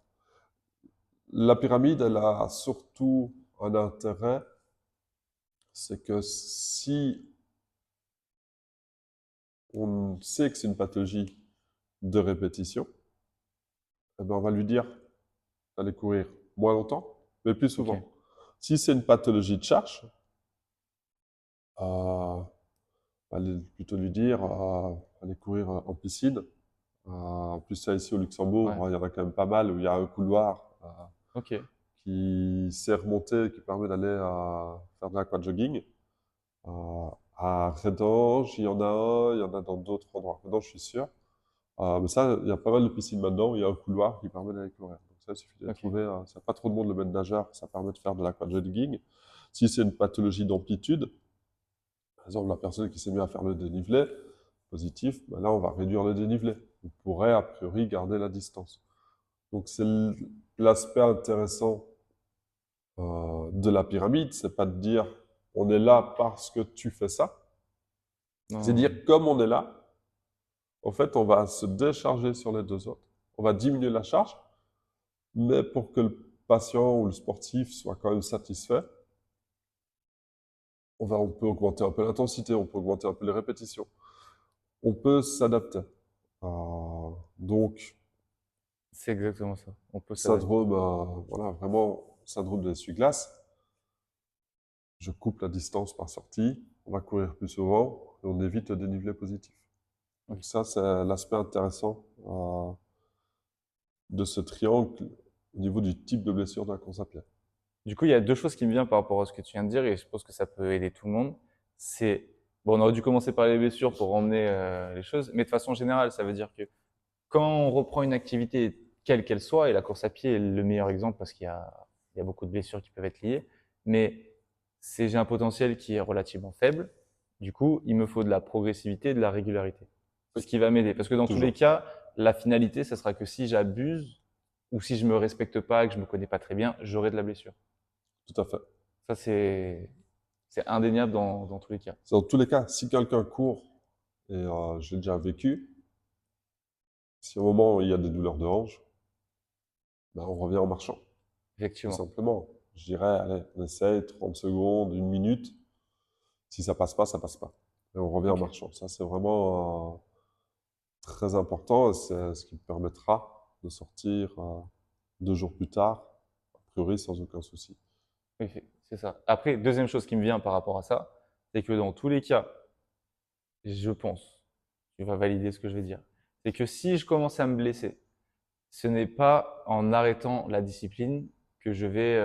La pyramide, elle a surtout un intérêt, c'est que si on sait que c'est une pathologie de répétition, eh ben on va lui dire d'aller courir moins longtemps, mais plus Ok, souvent. Si c'est une pathologie de charge, euh, aller plutôt lui dire aller courir en piscine. En plus, ça ici au Luxembourg, ouais, il y en a quand même pas mal où il y a un couloir ok, qui sert remonter, qui permet d'aller faire de l'aquajogging. À Redange, il y en a un, il y en a dans d'autres endroits. Redange, je suis sûr. Mais ça, il y a pas mal de piscines maintenant où il y a un couloir qui permet d'aller courir. Donc ça, il suffit de ok, trouver, ça n'a pas trop de monde, le maître nageur, ça permet de faire de l'aquajogging. Si c'est une pathologie d'amplitude, par exemple, la personne qui s'est mise à faire le dénivelé, positif, ben là, on va réduire le dénivelé. On pourrait, a priori, garder la distance. Donc, c'est l'aspect intéressant de la pyramide, c'est pas de dire on est là parce que tu fais ça, c'est non, dire comme on est là, en fait, on va se décharger sur les deux autres. On va diminuer la charge, mais pour que le patient ou le sportif soit quand même satisfait, on peut augmenter un peu l'intensité, on peut augmenter un peu les répétitions. On peut s'adapter. Donc, c'est exactement ça. On peut s'adapter. syndrome, voilà, vraiment, syndrome de l'essuie-glace. Je coupe la distance par sortie, on va courir plus souvent et on évite le dénivelé positif. Ok. Donc ça, c'est l'aspect intéressant de ce triangle au niveau du type de blessure de la course à pied. Du coup, il y a deux choses qui me viennent par rapport à ce que tu viens de dire et je pense que ça peut aider tout le monde. C'est, bon, on aurait dû commencer par les blessures pour emmener les choses, mais de façon générale, ça veut dire que quand on reprend une activité quelle qu'elle soit, et la course à pied est le meilleur exemple parce il y a beaucoup de blessures qui peuvent être liées, mais j'ai un potentiel qui est relativement faible. Du coup, il me faut de la progressivité et de la régularité. C'est ce Oui, qui va m'aider. Parce que dans tous les toujours. cas, la finalité, ce sera que si j'abuse ou si je me respecte pas, que je me connais pas très bien, j'aurai de la blessure. Tout à fait. Ça, c'est indéniable dans tous les cas. Dans tous les cas, si quelqu'un court, et j'ai déjà vécu, si au moment où il y a des douleurs de hanche, ben, on revient en marchant, tout Effectivement. simplement. Je dirais, allez, on essaye 30 secondes, une minute. Si ça passe pas, ça passe pas. Et on revient en Ok. marchant. Ça, c'est vraiment très important. C'est ce qui me permettra de sortir 2 jours plus tard, a priori sans aucun souci. Oui, c'est ça. Après, deuxième chose qui me vient par rapport à ça, c'est que dans tous les cas, je pense, tu vas valider ce que je vais dire, c'est que si je commence à me blesser, ce n'est pas en arrêtant la discipline que je vais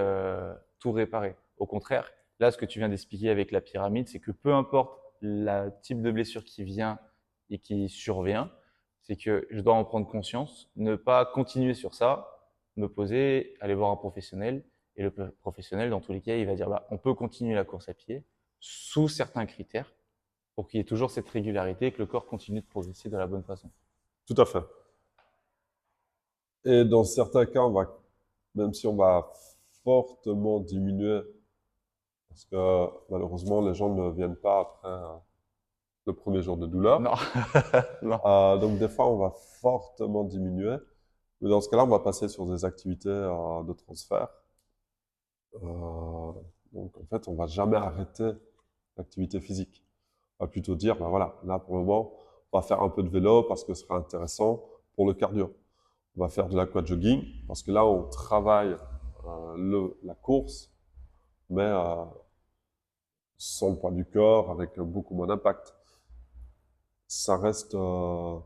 tout réparer. Au contraire, là, ce que tu viens d'expliquer avec la pyramide, c'est que peu importe le type de blessure qui vient et qui survient, c'est que je dois en prendre conscience, ne pas continuer sur ça, me poser, aller voir un professionnel. Et le professionnel, dans tous les cas, il va dire, bah, on peut continuer la course à pied sous certains critères pour qu'il y ait toujours cette régularité et que le corps continue de progresser de la bonne façon. Tout à fait. Et dans certains cas, même si on va fortement diminuer, parce que malheureusement, les gens ne viennent pas après le premier jour de douleur. Non, non. Donc des fois, on va fortement diminuer. Mais dans ce cas-là, on va passer sur des activités de transfert. Euh, donc, en fait, on va jamais arrêter l'activité physique. On va plutôt dire, ben voilà, là, pour le moment, on va faire un peu de vélo parce que ce sera intéressant pour le cardio. On va faire de l'aquajogging parce que là, on travaille la course, mais sans le poids du corps, avec beaucoup moins d'impact. Ça reste, je vais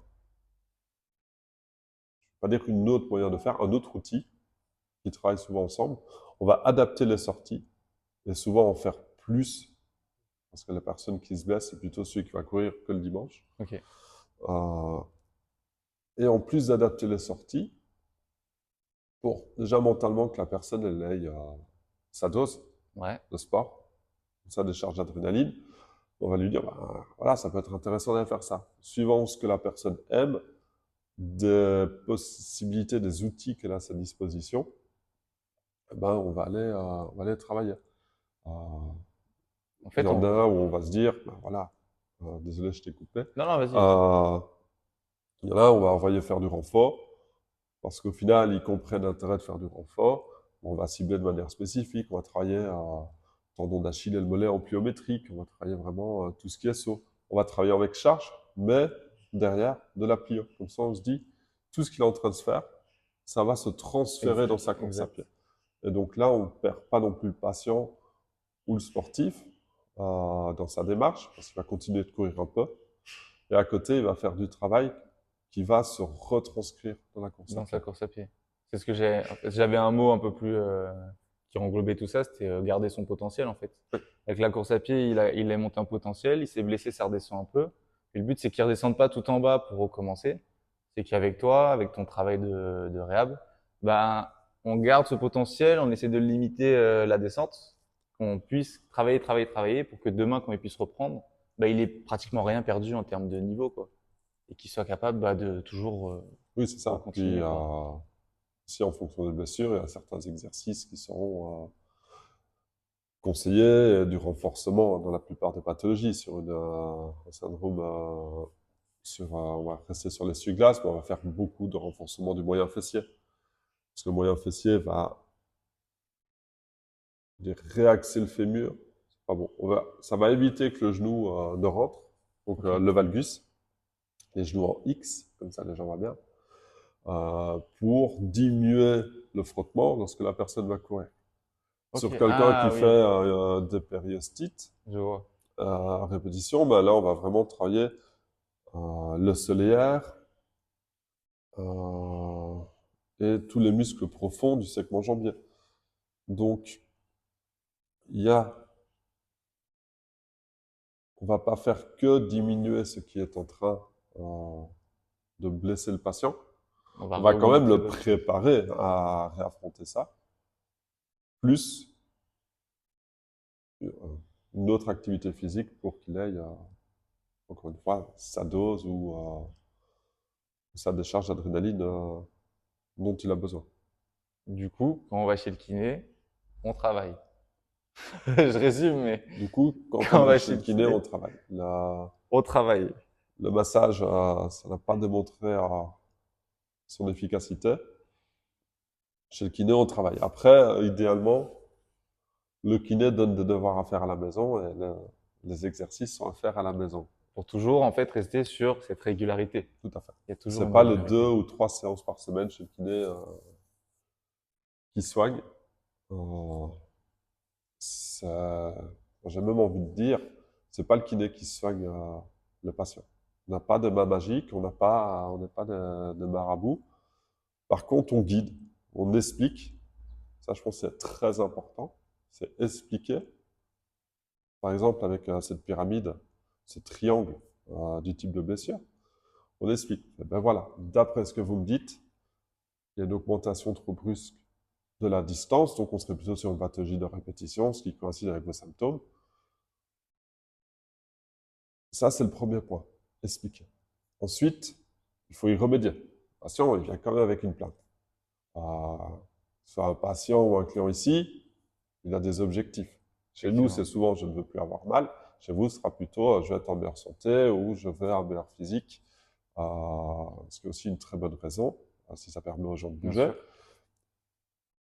pas dire une autre moyen de faire, un autre outil qui travaille souvent ensemble. On va adapter les sorties et souvent en faire plus parce que la personne qui se blesse, c'est plutôt celui qui va courir que le dimanche. Ok. Euh, et en plus d'adapter les sorties, pour déjà mentalement que la personne elle ait sa dose Ouais. de sport, ça des charges d'adrénaline, on va lui dire, bah, voilà, ça peut être intéressant d'aller faire ça. Suivant ce que la personne aime, des possibilités, des outils qu'elle a à sa disposition, eh ben, on va aller travailler. Euh, En il y fait, en a on... un où on va se dire, ben voilà, désolé, je t'ai coupé. Non, non, vas-y, vas-y. Euh, il y en a un, on va envoyer faire du renfort, parce qu'au final, ils comprennent l'intérêt de faire du renfort. On va cibler de manière spécifique, on va travailler tendon d'Achille et le mollet en pliométrique, on va travailler vraiment tout ce qui est saut. On va travailler avec charge, mais derrière de la plio. Comme ça, on se dit, tout ce qu'il est en train de se faire, ça va se transférer dans sa course à Exact. pied. Et donc là, on ne perd pas non plus le patient ou le sportif dans sa démarche, parce qu'il va continuer de courir un peu. Et à côté, il va faire du travail qui va se retranscrire dans la course à Dans pied. sa course à pied. C'est ce que j'ai. En fait, j'avais un mot un peu plus qui englobait tout ça, c'était garder son potentiel en fait. Avec la course à pied, il a monté un potentiel, il s'est blessé, ça redescend un peu. Et le but, c'est qu'il redescende pas tout en bas pour recommencer. C'est qu'avec toi, avec ton travail de réhab, ben, on garde ce potentiel, on essaie de limiter la descente, qu'on puisse travailler, travailler, travailler pour que demain, quand il puisse reprendre, ben, il ait pratiquement rien perdu en termes de niveau, quoi. Et qu'il soit capable bah, de toujours Oui, c'est ça. Puis, continuer, quoi. si en fonction des blessures, il y a certains exercices qui seront conseillés, du renforcement dans la plupart des pathologies. Sur un syndrome, on va rester sur l'essuie-glace, mais on va faire beaucoup de renforcement du moyen fessier. Parce que le moyen fessier va réaxer le fémur. Ah bon, ça va éviter que le genou ne rentre. Donc, Ok. le valgus, les genoux en X, comme ça les gens voient bien, pour diminuer le frottement lorsque la personne va courir. Ok. Sur quelqu'un qui Ah fait oui, des périostites je vois. à répétition, ben là, on va vraiment travailler le solaire euh, et tous les muscles profonds du segment jambier. Donc, il y a, on va pas faire que diminuer ce qui est en train euh, de blesser le patient. On va On va quand même réaugmenter le d'autres choses. préparer à réaffronter ça, plus une autre activité physique pour qu'il ait, encore une fois, sa dose ou sa décharge d'adrénaline dont il a besoin. Du coup, quand on va chez le kiné, on travaille. Je résume, mais Du coup, quand quand on on va va chez chez le le kiné, kiné, on travaille. on travaille. Le massage, ça n'a pas démontré son efficacité. Chez le kiné, on travaille. Après, idéalement, le kiné donne des devoirs à faire à la maison et les exercices sont à faire à la maison. Pour toujours, en fait, rester sur cette régularité. Tout à fait. Il y a toujours C'est une pas le 2 régularité. ou 3 séances par semaine chez le kiné qui soigne. Euh, ça- j'ai même envie de dire, c'est pas le kiné qui soigne le patient. On n'a pas de main magique, on n'est pas de marabout. Par contre, on guide, on explique. Ça, je pense que c'est très important. C'est expliquer. Par exemple, avec cette pyramide, ce triangle du type de blessure, on explique. Eh ben voilà, d'après ce que vous me dites, il y a une augmentation trop brusque de la distance, donc on serait plutôt sur une pathologie de répétition, ce qui coïncide avec vos symptômes. Ça, c'est le premier point, expliquer. Ensuite, il faut y remédier. Le patient, il vient quand même avec une plainte. Euh, Soit un patient ou un client ici, il a des objectifs. Chez nous, c'est Effectivement. souvent je ne veux plus avoir mal. Chez vous, ce sera plutôt je veux être en meilleure santé ou je veux un meilleur physique. Ce qui est aussi une très bonne raison si ça permet aux gens de Bien bouger. sûr.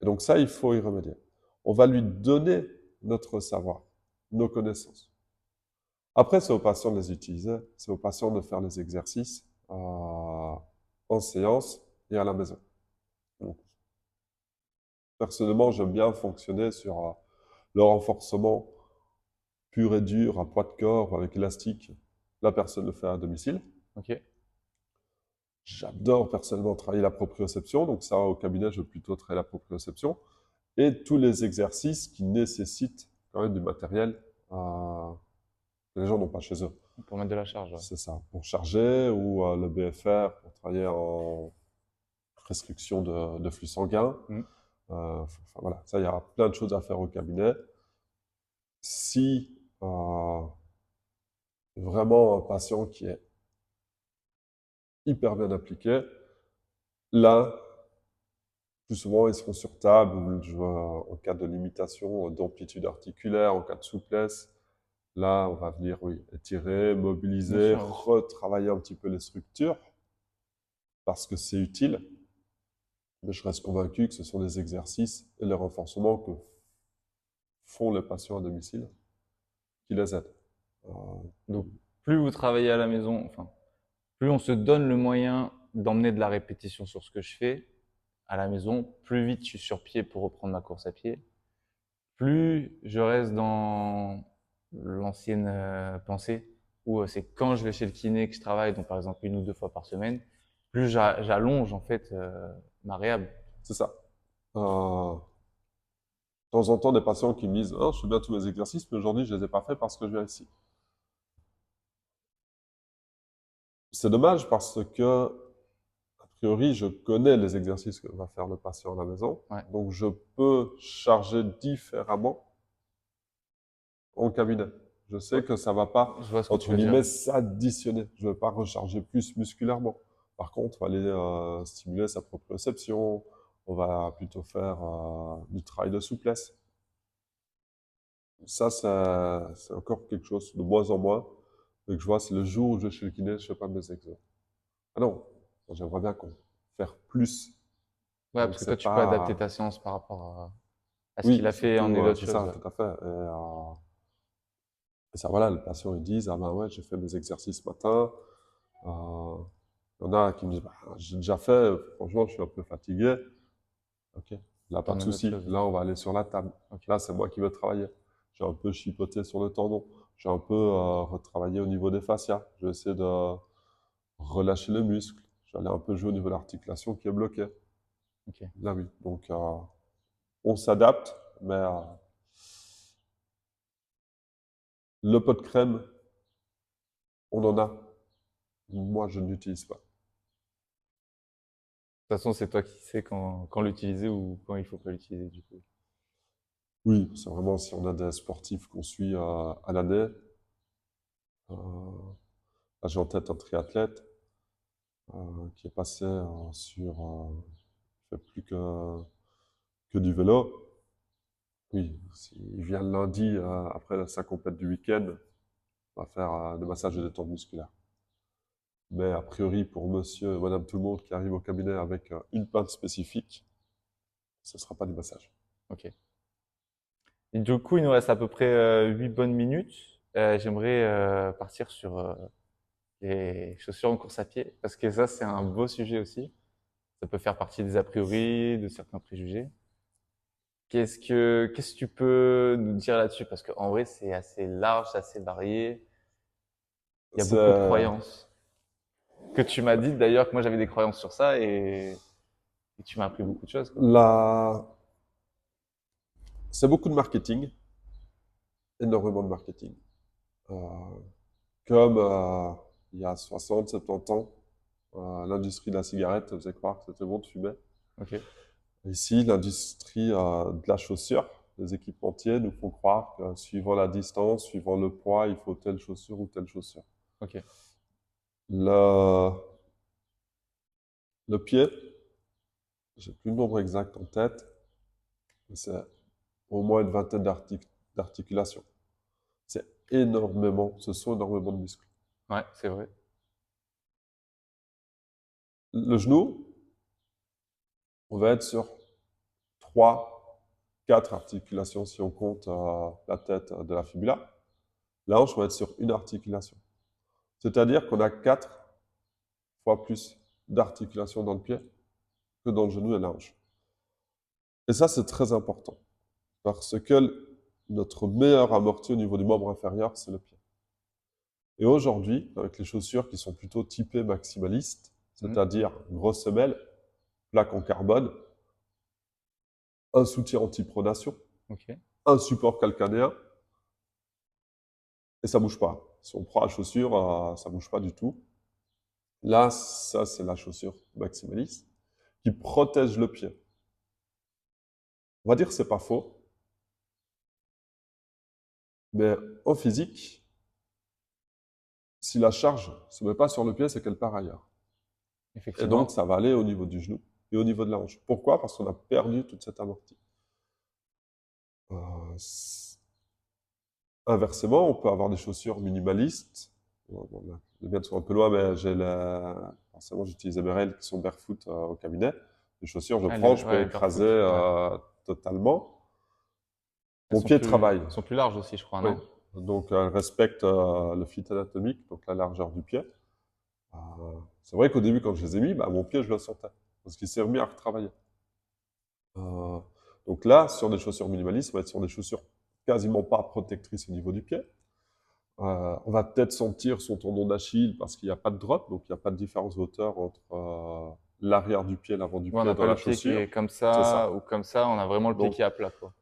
Et donc ça, il faut y remédier. On va lui donner notre savoir, nos connaissances. Après, c'est aux patients de les utiliser, c'est aux patients de faire les exercices en séance et à la maison. Donc, personnellement, j'aime bien fonctionner sur le renforcement pur et dur à poids de corps avec élastique. La personne le fait à domicile. Ok. J'adore personnellement travailler la proprioception, donc ça, au cabinet, je veux plutôt travailler la proprioception. Et tous les exercices qui nécessitent quand même du matériel que les gens n'ont pas chez eux. Pour mettre de la charge, ouais. C'est ça, pour charger, ou le BFR pour travailler en restriction de flux sanguin. Mm. Enfin, voilà, ça, il y a plein de choses à faire au cabinet. Si vraiment un patient qui est hyper bien appliqué, là, plus souvent, ils seront sur table, ou en cas de limitation d'amplitude articulaire, en cas de souplesse. Là, on va venir, oui, étirer, Bien mobiliser, sûr, bien sûr. retravailler un petit peu les structures, parce que c'est utile. Mais je reste convaincu que ce sont des exercices et les renforcements que font les patients à domicile qui les aident. Euh, Donc, plus vous travaillez à la maison, enfin, plus on se donne le moyen d'emmener de la répétition sur ce que je fais à la maison, plus vite je suis sur pied pour reprendre ma course à pied, plus je reste dans l'ancienne pensée où c'est quand je vais chez le kiné que je travaille, donc par exemple 1 ou 2 fois par semaine, plus j'allonge en fait ma réhab. c'est ça. De temps en temps, des patients qui me disent: «Oh, je fais bien tous mes exercices, mais aujourd'hui, je les ai pas faits parce que je viens ici.» C'est dommage parce que, a priori, je connais les exercices que va faire le patient à la maison, Ouais, donc je peux charger différemment en cabinet. Je sais ouais, que ça va pas, je vois ce que tu entre veux dire. guillemets, «s'additionner». Je ne vais pas recharger plus musculairement. Par contre, on va aller stimuler sa proprioception, on va plutôt faire du travail de souplesse. Ça, c'est encore quelque chose de moins en moins. Et que je vois, c'est le jour où je vais chez le kiné, je fais pas mes exos. Ah non, j'aimerais bien qu'on faire plus. Ouais, Donc parce que toi c'est tu peux adapter pas... ta séance par rapport à ce qu'il Oui, a fait en surtout, est d'autres c'est choses. ça, Ouais. tout à fait. Et ça, voilà, les patients, ils disent: «Ah ben ouais, j'ai fait mes exercices ce matin.» Euh, Il y en a qui me disent: «Bah, j'ai déjà fait, franchement, je suis un peu fatigué.» Ok, là, pas de T'emmènes d'autres souci. choses. Là, on va aller sur la table. Ok. Là, c'est moi qui vais travailler. J'ai un peu chipoté sur le tendon. J'ai un peu retravaillé au niveau des fascias. Je vais essayer de relâcher le muscle. Je vais aller un peu jouer au niveau de l'articulation qui est bloquée. Ok. Là, oui. Donc, on s'adapte, mais le pot de crème, on en a. Moi, je ne l'utilise pas. De toute façon, c'est toi qui sais quand l'utiliser ou quand il faut pas l'utiliser du coup. Oui, c'est vraiment si on a des sportifs qu'on suit à l'année. Euh, Là, j'ai en tête un triathlète qui est passé il fait plus que du vélo. Oui, s'il vient le lundi après sa compète du week-end, on va faire des massages de détente musculaire. Mais a priori, pour monsieur, madame tout le monde qui arrive au cabinet avec une plainte spécifique, ce ne sera pas du massage. Ok. Et du coup, il nous reste à peu près 8 bonnes minutes. J'aimerais partir sur les chaussures en course à pied parce que ça, c'est un beau sujet aussi. Ça peut faire partie des a priori, de certains préjugés. Qu'est-ce que tu peux nous dire là-dessus? Parce qu'en vrai, c'est assez large, c'est assez varié. Il y a beaucoup de C'est croyances. Que tu m'as dit d'ailleurs que moi j'avais des croyances sur ça et tu m'as appris beaucoup de choses, quoi. la... c'est beaucoup de marketing, énormément de marketing. Euh, Comme il y a 60, 70 ans, l'industrie de la cigarette faisait croire que c'était bon de fumer. Ok, Ici, l'industrie de la chaussure, les équipementiers nous font croire que suivant la distance, suivant le poids, il faut telle chaussure ou telle chaussure. ok, Le, le pied, j'ai plus le nombre exact en tête, mais c'est au moins une vingtaine d'articulations. C'est énormément, ce sont énormément de muscles. ouais, c'est vrai. Le genou, on va être sur 3, 4 articulations si on compte la tête de la fibula. La hanche, on va être sur une articulation. C'est-à-dire qu'on a 4 fois plus d'articulations dans le pied que dans le genou et la hanche. Et ça, c'est très important, parce que notre meilleur amorti au niveau du membre inférieur, c'est le pied. Et aujourd'hui, avec les chaussures qui sont plutôt typées maximalistes, c'est-à-dire grosse semelle, plaque en carbone, un soutien anti-pronation, Ok. un support calcanéen, et ça bouge pas. Si on prend la chaussure, ça bouge pas du tout. Là, ça, c'est la chaussure maximaliste qui protège le pied. On va dire que c'est pas faux, mais en physique, si la charge se met pas sur le pied, c'est qu'elle part ailleurs. Et donc, Effectivement. ça va aller au niveau du genou et au niveau de la hanche. Pourquoi? Parce qu'on a perdu toute cette amorti. Euh, Inversement, on peut avoir des chaussures minimalistes. Bon, là, les miennes sont un peu loin, mais forcément, j'utilise mes rails qui sont barefoot au cabinet. Les chaussures, je Ah, prends, je peux ouais, écraser barefoot, ouais. totalement. Elles Mon sont pied travaille. elles sont plus larges aussi, je crois, Oui. non? Donc, elles respectent le fit anatomique, donc la largeur du pied. Euh, c'est vrai qu'au début, quand je les ai mis, bah, mon pied, je le sentais, parce qu'il s'est remis à retravailler. Euh, donc là, sur des chaussures minimalistes, on va être sur des chaussures quasiment pas protectrices au niveau du pied. On va peut-être sentir son tendon d'Achille parce qu'il n'y a pas de drop, donc il n'y a pas de différence de hauteur entre l'arrière du pied et l'avant du Ouais, on pied n'a dans pas la le pied qui chaussure. est comme C'est ça ça. ou comme ça, on a vraiment le pied Donc, qui est à plat, quoi.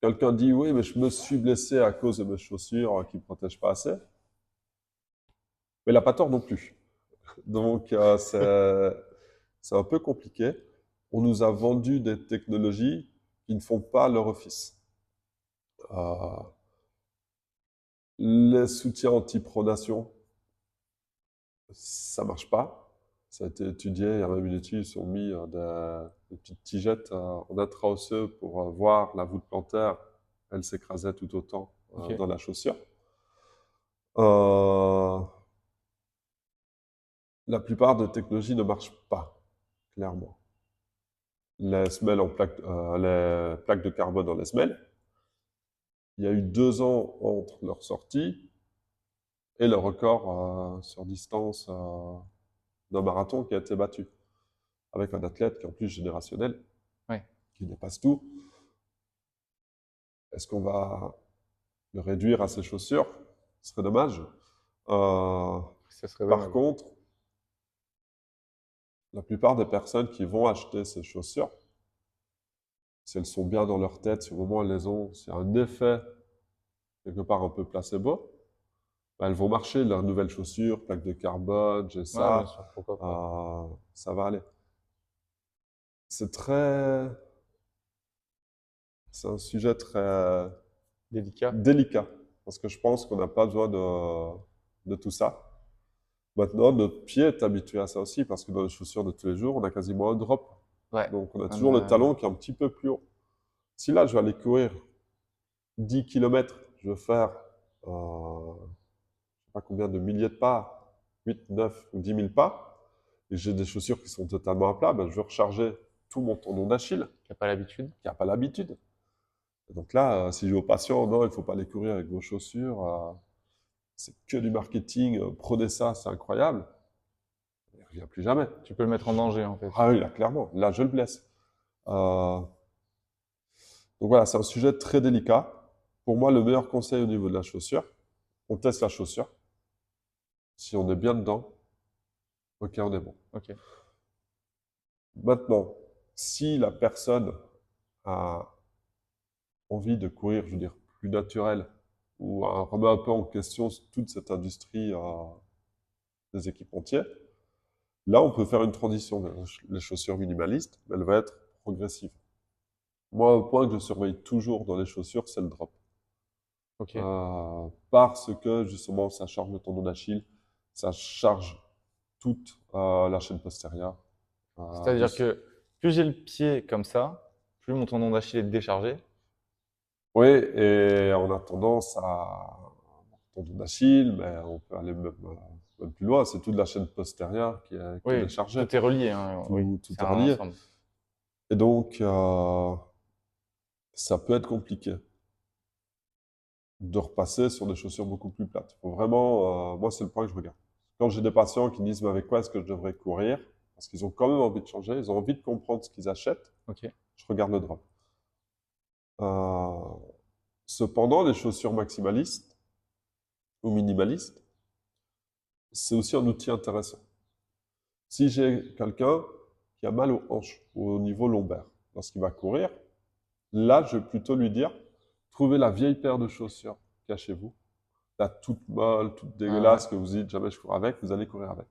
quelqu'un dit, oui, mais je me suis blessé à cause de mes chaussures qui ne protègent pas assez. Mais il n'a pas tort non plus. Donc, c'est un peu compliqué. On nous a vendu des technologies qui ne font pas leur office. Euh, les soutiens anti-pronation, ça marche pas. Ça a été étudié, il y a même une étude, ils ont mis des petites tigettes en intra-osseux pour voir la voûte plantaire, elle s'écrasait tout autant Ok. dans la chaussure. Euh, la plupart des technologies ne marchent pas, clairement. Les semelles les plaques de carbone dans les semelles, il y a eu 2 ans entre leur sortie et le record sur distance d'un marathon qui a été battu, avec un athlète qui est en plus générationnel, Ouais. qui dépasse tout. Est-ce qu'on va le réduire à ses chaussures? Ce serait dommage. Euh, Ça serait Par dommage. contre, la plupart des personnes qui vont acheter ces chaussures, si elles sont bien dans leur tête, si au moment où elles les ont, c'est un effet quelque part un peu placebo, bah, elles vont marcher leurs nouvelles chaussures, plaques de carbone, j'ai Ouais, bien ça, sûr, pourquoi pas. ça va aller. C'est très, c'est un sujet très Délicat. délicat, parce que je pense qu'on n'a pas besoin de tout ça. Maintenant, notre pied est habitué à ça aussi, parce que dans les chaussures de tous les jours, on a quasiment un drop. Ouais. Donc, on a On toujours le a- talon qui est un petit peu plus haut. Si là, je vais aller courir 10 km, je vais faire, je sais pas combien de milliers de pas, 8, 9 ou 10 000 pas, et j'ai des chaussures qui sont totalement à plat, ben, je vais recharger tout mon tendon d'Achille, Qui n'a pas l'habitude. qui n'a pas l'habitude. Et donc là, si je dis aux patients, non, il ne faut pas aller courir avec vos chaussures, c'est que du marketing, prenez ça, c'est incroyable. Il ne revient plus jamais. Tu peux le mettre en danger, en fait. Ah oui, là, clairement, là, je le blesse. Euh, donc voilà, c'est un sujet très délicat. Pour moi, le meilleur conseil au niveau de la chaussure, on teste la chaussure. Si on est bien dedans, ok, on est bon. Ok. Maintenant, si la personne a envie de courir, je veux dire, plus naturel, ou remet un peu en question toute cette industrie des équipementiers, là, on peut faire une transition vers les chaussures minimalistes, mais elle va être progressive. Moi, un point que je surveille toujours dans les chaussures, c'est le drop. Ok. Parce que justement, ça charge le tendon d'Achille, ça charge toute la chaîne postérieure. C'est-à-dire que plus j'ai le pied comme ça, plus mon tendon d'Achille est déchargé. Oui, et on a tendance à tendon d'Achille, mais on peut aller même plus loin. C'est toute la chaîne postérieure qui est Oui, déchargée. tout est relié, hein. Oui, Tout c'est est un relié. ensemble. Et donc, ça peut être compliqué de repasser sur des chaussures beaucoup plus plates. Faut vraiment, moi, c'est le point que je regarde. Quand j'ai des patients qui me disent, mais avec quoi est-ce que je devrais courir? Parce qu'ils ont quand même envie de changer, ils ont envie de comprendre ce qu'ils achètent, Ok. je regarde le drop. Euh, Cependant, les chaussures maximalistes ou minimalistes, c'est aussi un outil intéressant. Si j'ai quelqu'un qui a mal aux hanches ou au niveau lombaire lorsqu'il va courir, là, je vais plutôt lui dire, trouvez la vieille paire de chaussures qu'il y a chez vous, la toute molle, toute Ah ouais. dégueulasse que vous dites jamais je cours avec, vous allez courir avec.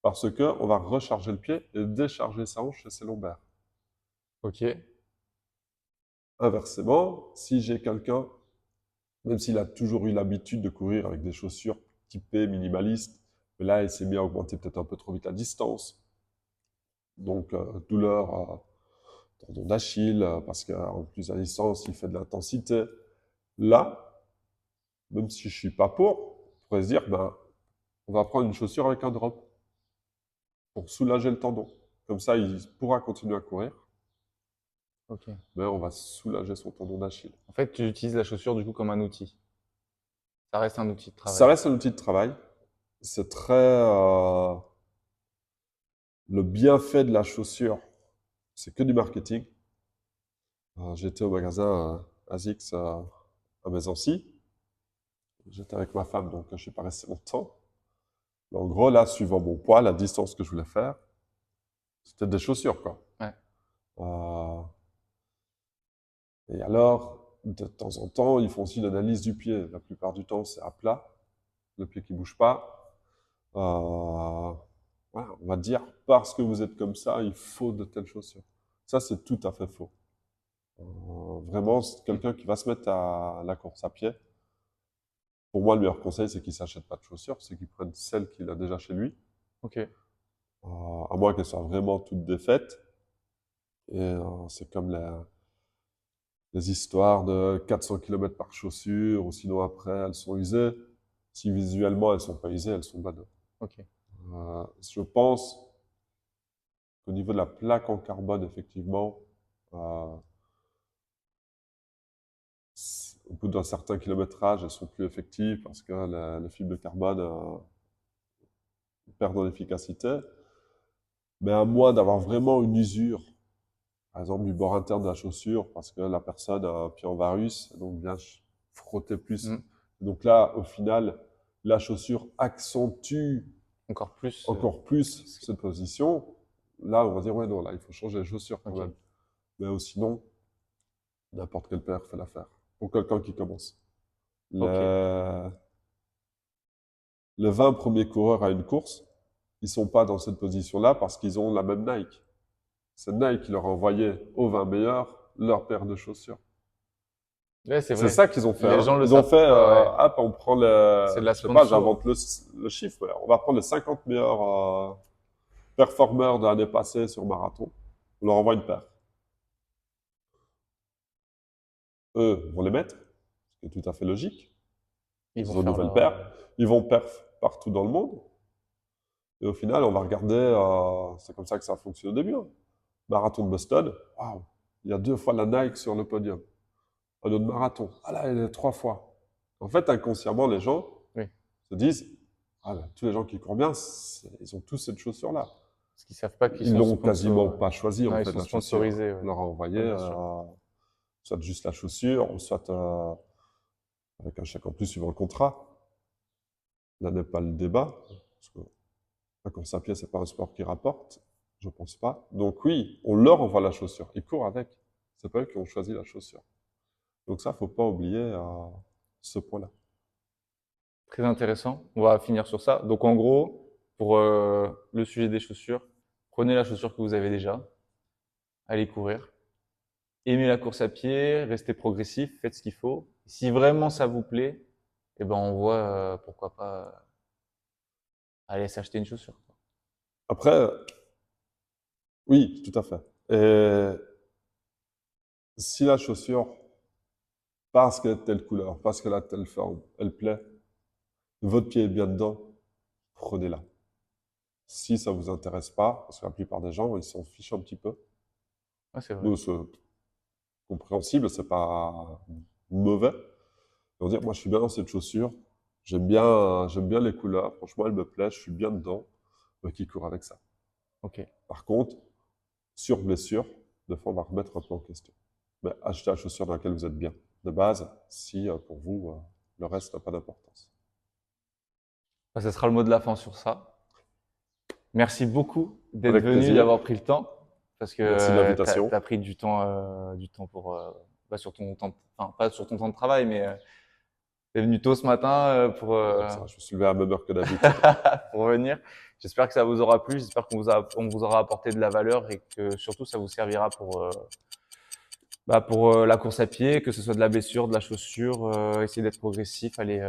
Parce que on va recharger le pied et décharger sa hanche et ses lombaires. Ok. Inversement, si j'ai quelqu'un, même s'il a toujours eu l'habitude de courir avec des chaussures typées minimalistes, mais là, il s'est mis à augmenter peut-être un peu trop vite la distance, donc douleur, tendon d'Achille, parce qu'en plus de la distance, il fait de l'intensité. Là, même si je suis pas pour, on pourrait se dire, ben, on va prendre une chaussure avec un drop pour soulager le tendon. Comme ça, il pourra continuer à courir, Ok. mais on va soulager son tendon d'Achille. En fait, tu utilises la chaussure du coup comme un outil. Ça reste un outil de Ça travail. reste un outil de travail. C'est très... le bienfait de la chaussure, c'est que du marketing. J'étais au magasin ASICS à Maison-Cy. J'étais avec ma femme, donc je ne suis pas resté longtemps. Mais en gros, là, suivant mon poids, la distance que je voulais faire, c'était des chaussures, quoi. Ouais. Euh, et alors, de temps en temps, ils font aussi une analyse du pied. La plupart du temps, c'est à plat, le pied qui bouge pas. Voilà, on va dire, parce que vous êtes comme ça, il faut de telles chaussures. Ça, c'est tout à fait faux. Vraiment, c'est Hmm. quelqu'un qui va se mettre à la course à pied, pour moi, le meilleur conseil, c'est qu'il ne s'achète pas de chaussures, c'est qu'il prenne celles qu'il a déjà chez lui, Ok. à moins qu'elles soient vraiment toutes défaites. Et c'est comme les histoires de 400 km par chaussure, ou sinon après, elles sont usées. Si visuellement, elles sont pas usées, elles sont bonnes. Ok. Je pense qu'au niveau de la plaque en carbone, effectivement, euh, au bout d'un certain kilométrage, elles sont plus effectives parce que les fibres de carbone perdent en efficacité. Mais à moins d'avoir vraiment une usure, par exemple du bord interne de la chaussure, parce que la personne a un pied en varus, donc vient frotter plus. Hmm. Donc là, au final, la chaussure accentue Encore plus. encore plus Ce- cette position. Là, on va dire, ouais, non, là, il faut changer les chaussures quand Ok. même. Mais sinon, n'importe quelle paire fait l'affaire. Pour quelqu'un qui commence. Ok. Les, les 20 premiers coureurs à une course, ils sont pas dans cette position-là parce qu'ils ont la même Nike. C'est Nike qui leur a envoyé aux 20 meilleurs leur paire de chaussures. Ouais, c'est C'est vrai. ça qu'ils ont fait. Les Hein. gens le Ils ont savent fait, pas. Ouais. hop, on prend le, C'est de la je sais pas, sponsor. j'invente le chiffre. Ouais. On va prendre les 50 meilleurs performeurs de l'année passée sur marathon. On leur envoie une paire. Eux vont les mettre, ce qui est tout à fait logique. Ils vont Ils ont une faire nouvelle leur. paire. Ils vont perf partout dans le monde. Et au final, on va regarder, c'est comme ça que ça fonctionne au début. Hein. Marathon de Boston, waouh, il y a 2 fois la Nike sur le podium. Un autre marathon, ah là, il y a 3 fois. En fait, inconsciemment, les gens Oui. se disent, ah ben, tous les gens qui courent bien, ils ont tous cette chaussure-là. Parce qu'ils savent pas qu'ils Ils sont l'ont quasiment sponsor. pas choisi, en Non, ils fait, sont la chaussure. sponsorisés. On Ouais. leur a envoyé Ouais, bien sûr. soit juste la chaussure, ou soit avec un chèque en plus suivant le contrat. Là n'est pas le débat, parce que la course à pied, c'est pas un sport qui rapporte, je pense pas. Donc oui, on leur envoie la chaussure, ils courent avec. C'est pas eux qui ont choisi la chaussure. Donc ça, faut pas oublier ce point-là. Très intéressant. On va finir sur ça. Donc en gros, pour le sujet des chaussures, prenez la chaussure que vous avez déjà, allez courir. Aimez la course à pied, restez progressif, faites ce qu'il faut. Si vraiment ça vous plaît, eh ben on voit pourquoi pas aller s'acheter une chaussure. Après, oui, tout à fait. Et si la chaussure, parce qu'elle a telle couleur, parce qu'elle a telle forme, elle plaît, votre pied est bien dedans, prenez-la. Si ça vous intéresse pas, parce que la plupart des gens, ils s'en fichent un petit peu, Ouais, c'est vrai. Nous, c'est compréhensible, c'est pas mauvais. On dire, moi, je suis bien dans cette chaussure, j'aime bien les couleurs, franchement, elle me plaît, je suis bien dedans, donc il court avec ça. Ok. Par contre, sur blessure, des fois, on va remettre un peu en question. Mais achetez la chaussure dans laquelle vous êtes bien, de base, si pour vous, le reste n'a pas d'importance. Bah, ce sera le mot de la fin sur ça. Merci beaucoup d'être Avec venu, plaisir. d'avoir pris le temps, parce Merci de que tu l'invitation. as pris du temps pour, bah, sur ton temps, enfin, pas sur ton temps de travail, mais tu es venu tôt ce matin Ça, je me suis levé à la même heure que d'habitude. pour venir. J'espère que ça vous aura plu, j'espère on vous aura apporté de la valeur et que surtout ça vous servira pour la course à pied, que ce soit de la blessure, de la chaussure, essayer d'être progressif, aller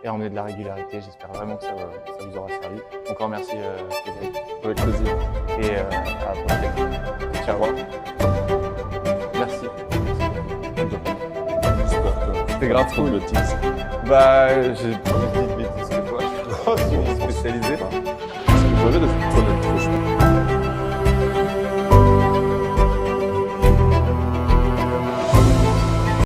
et emmener de la régularité. J'espère vraiment que ça vous aura servi. Encore merci Frédéric Avec plaisir. et à la prochaine. Ciao. Au revoir. Merci. J'espère que C'était grave trop de cool. bêtises. Bah, j'ai plus dit de bêtises que toi. Je suis spécialisé. Parce que j'avais des toilettes trop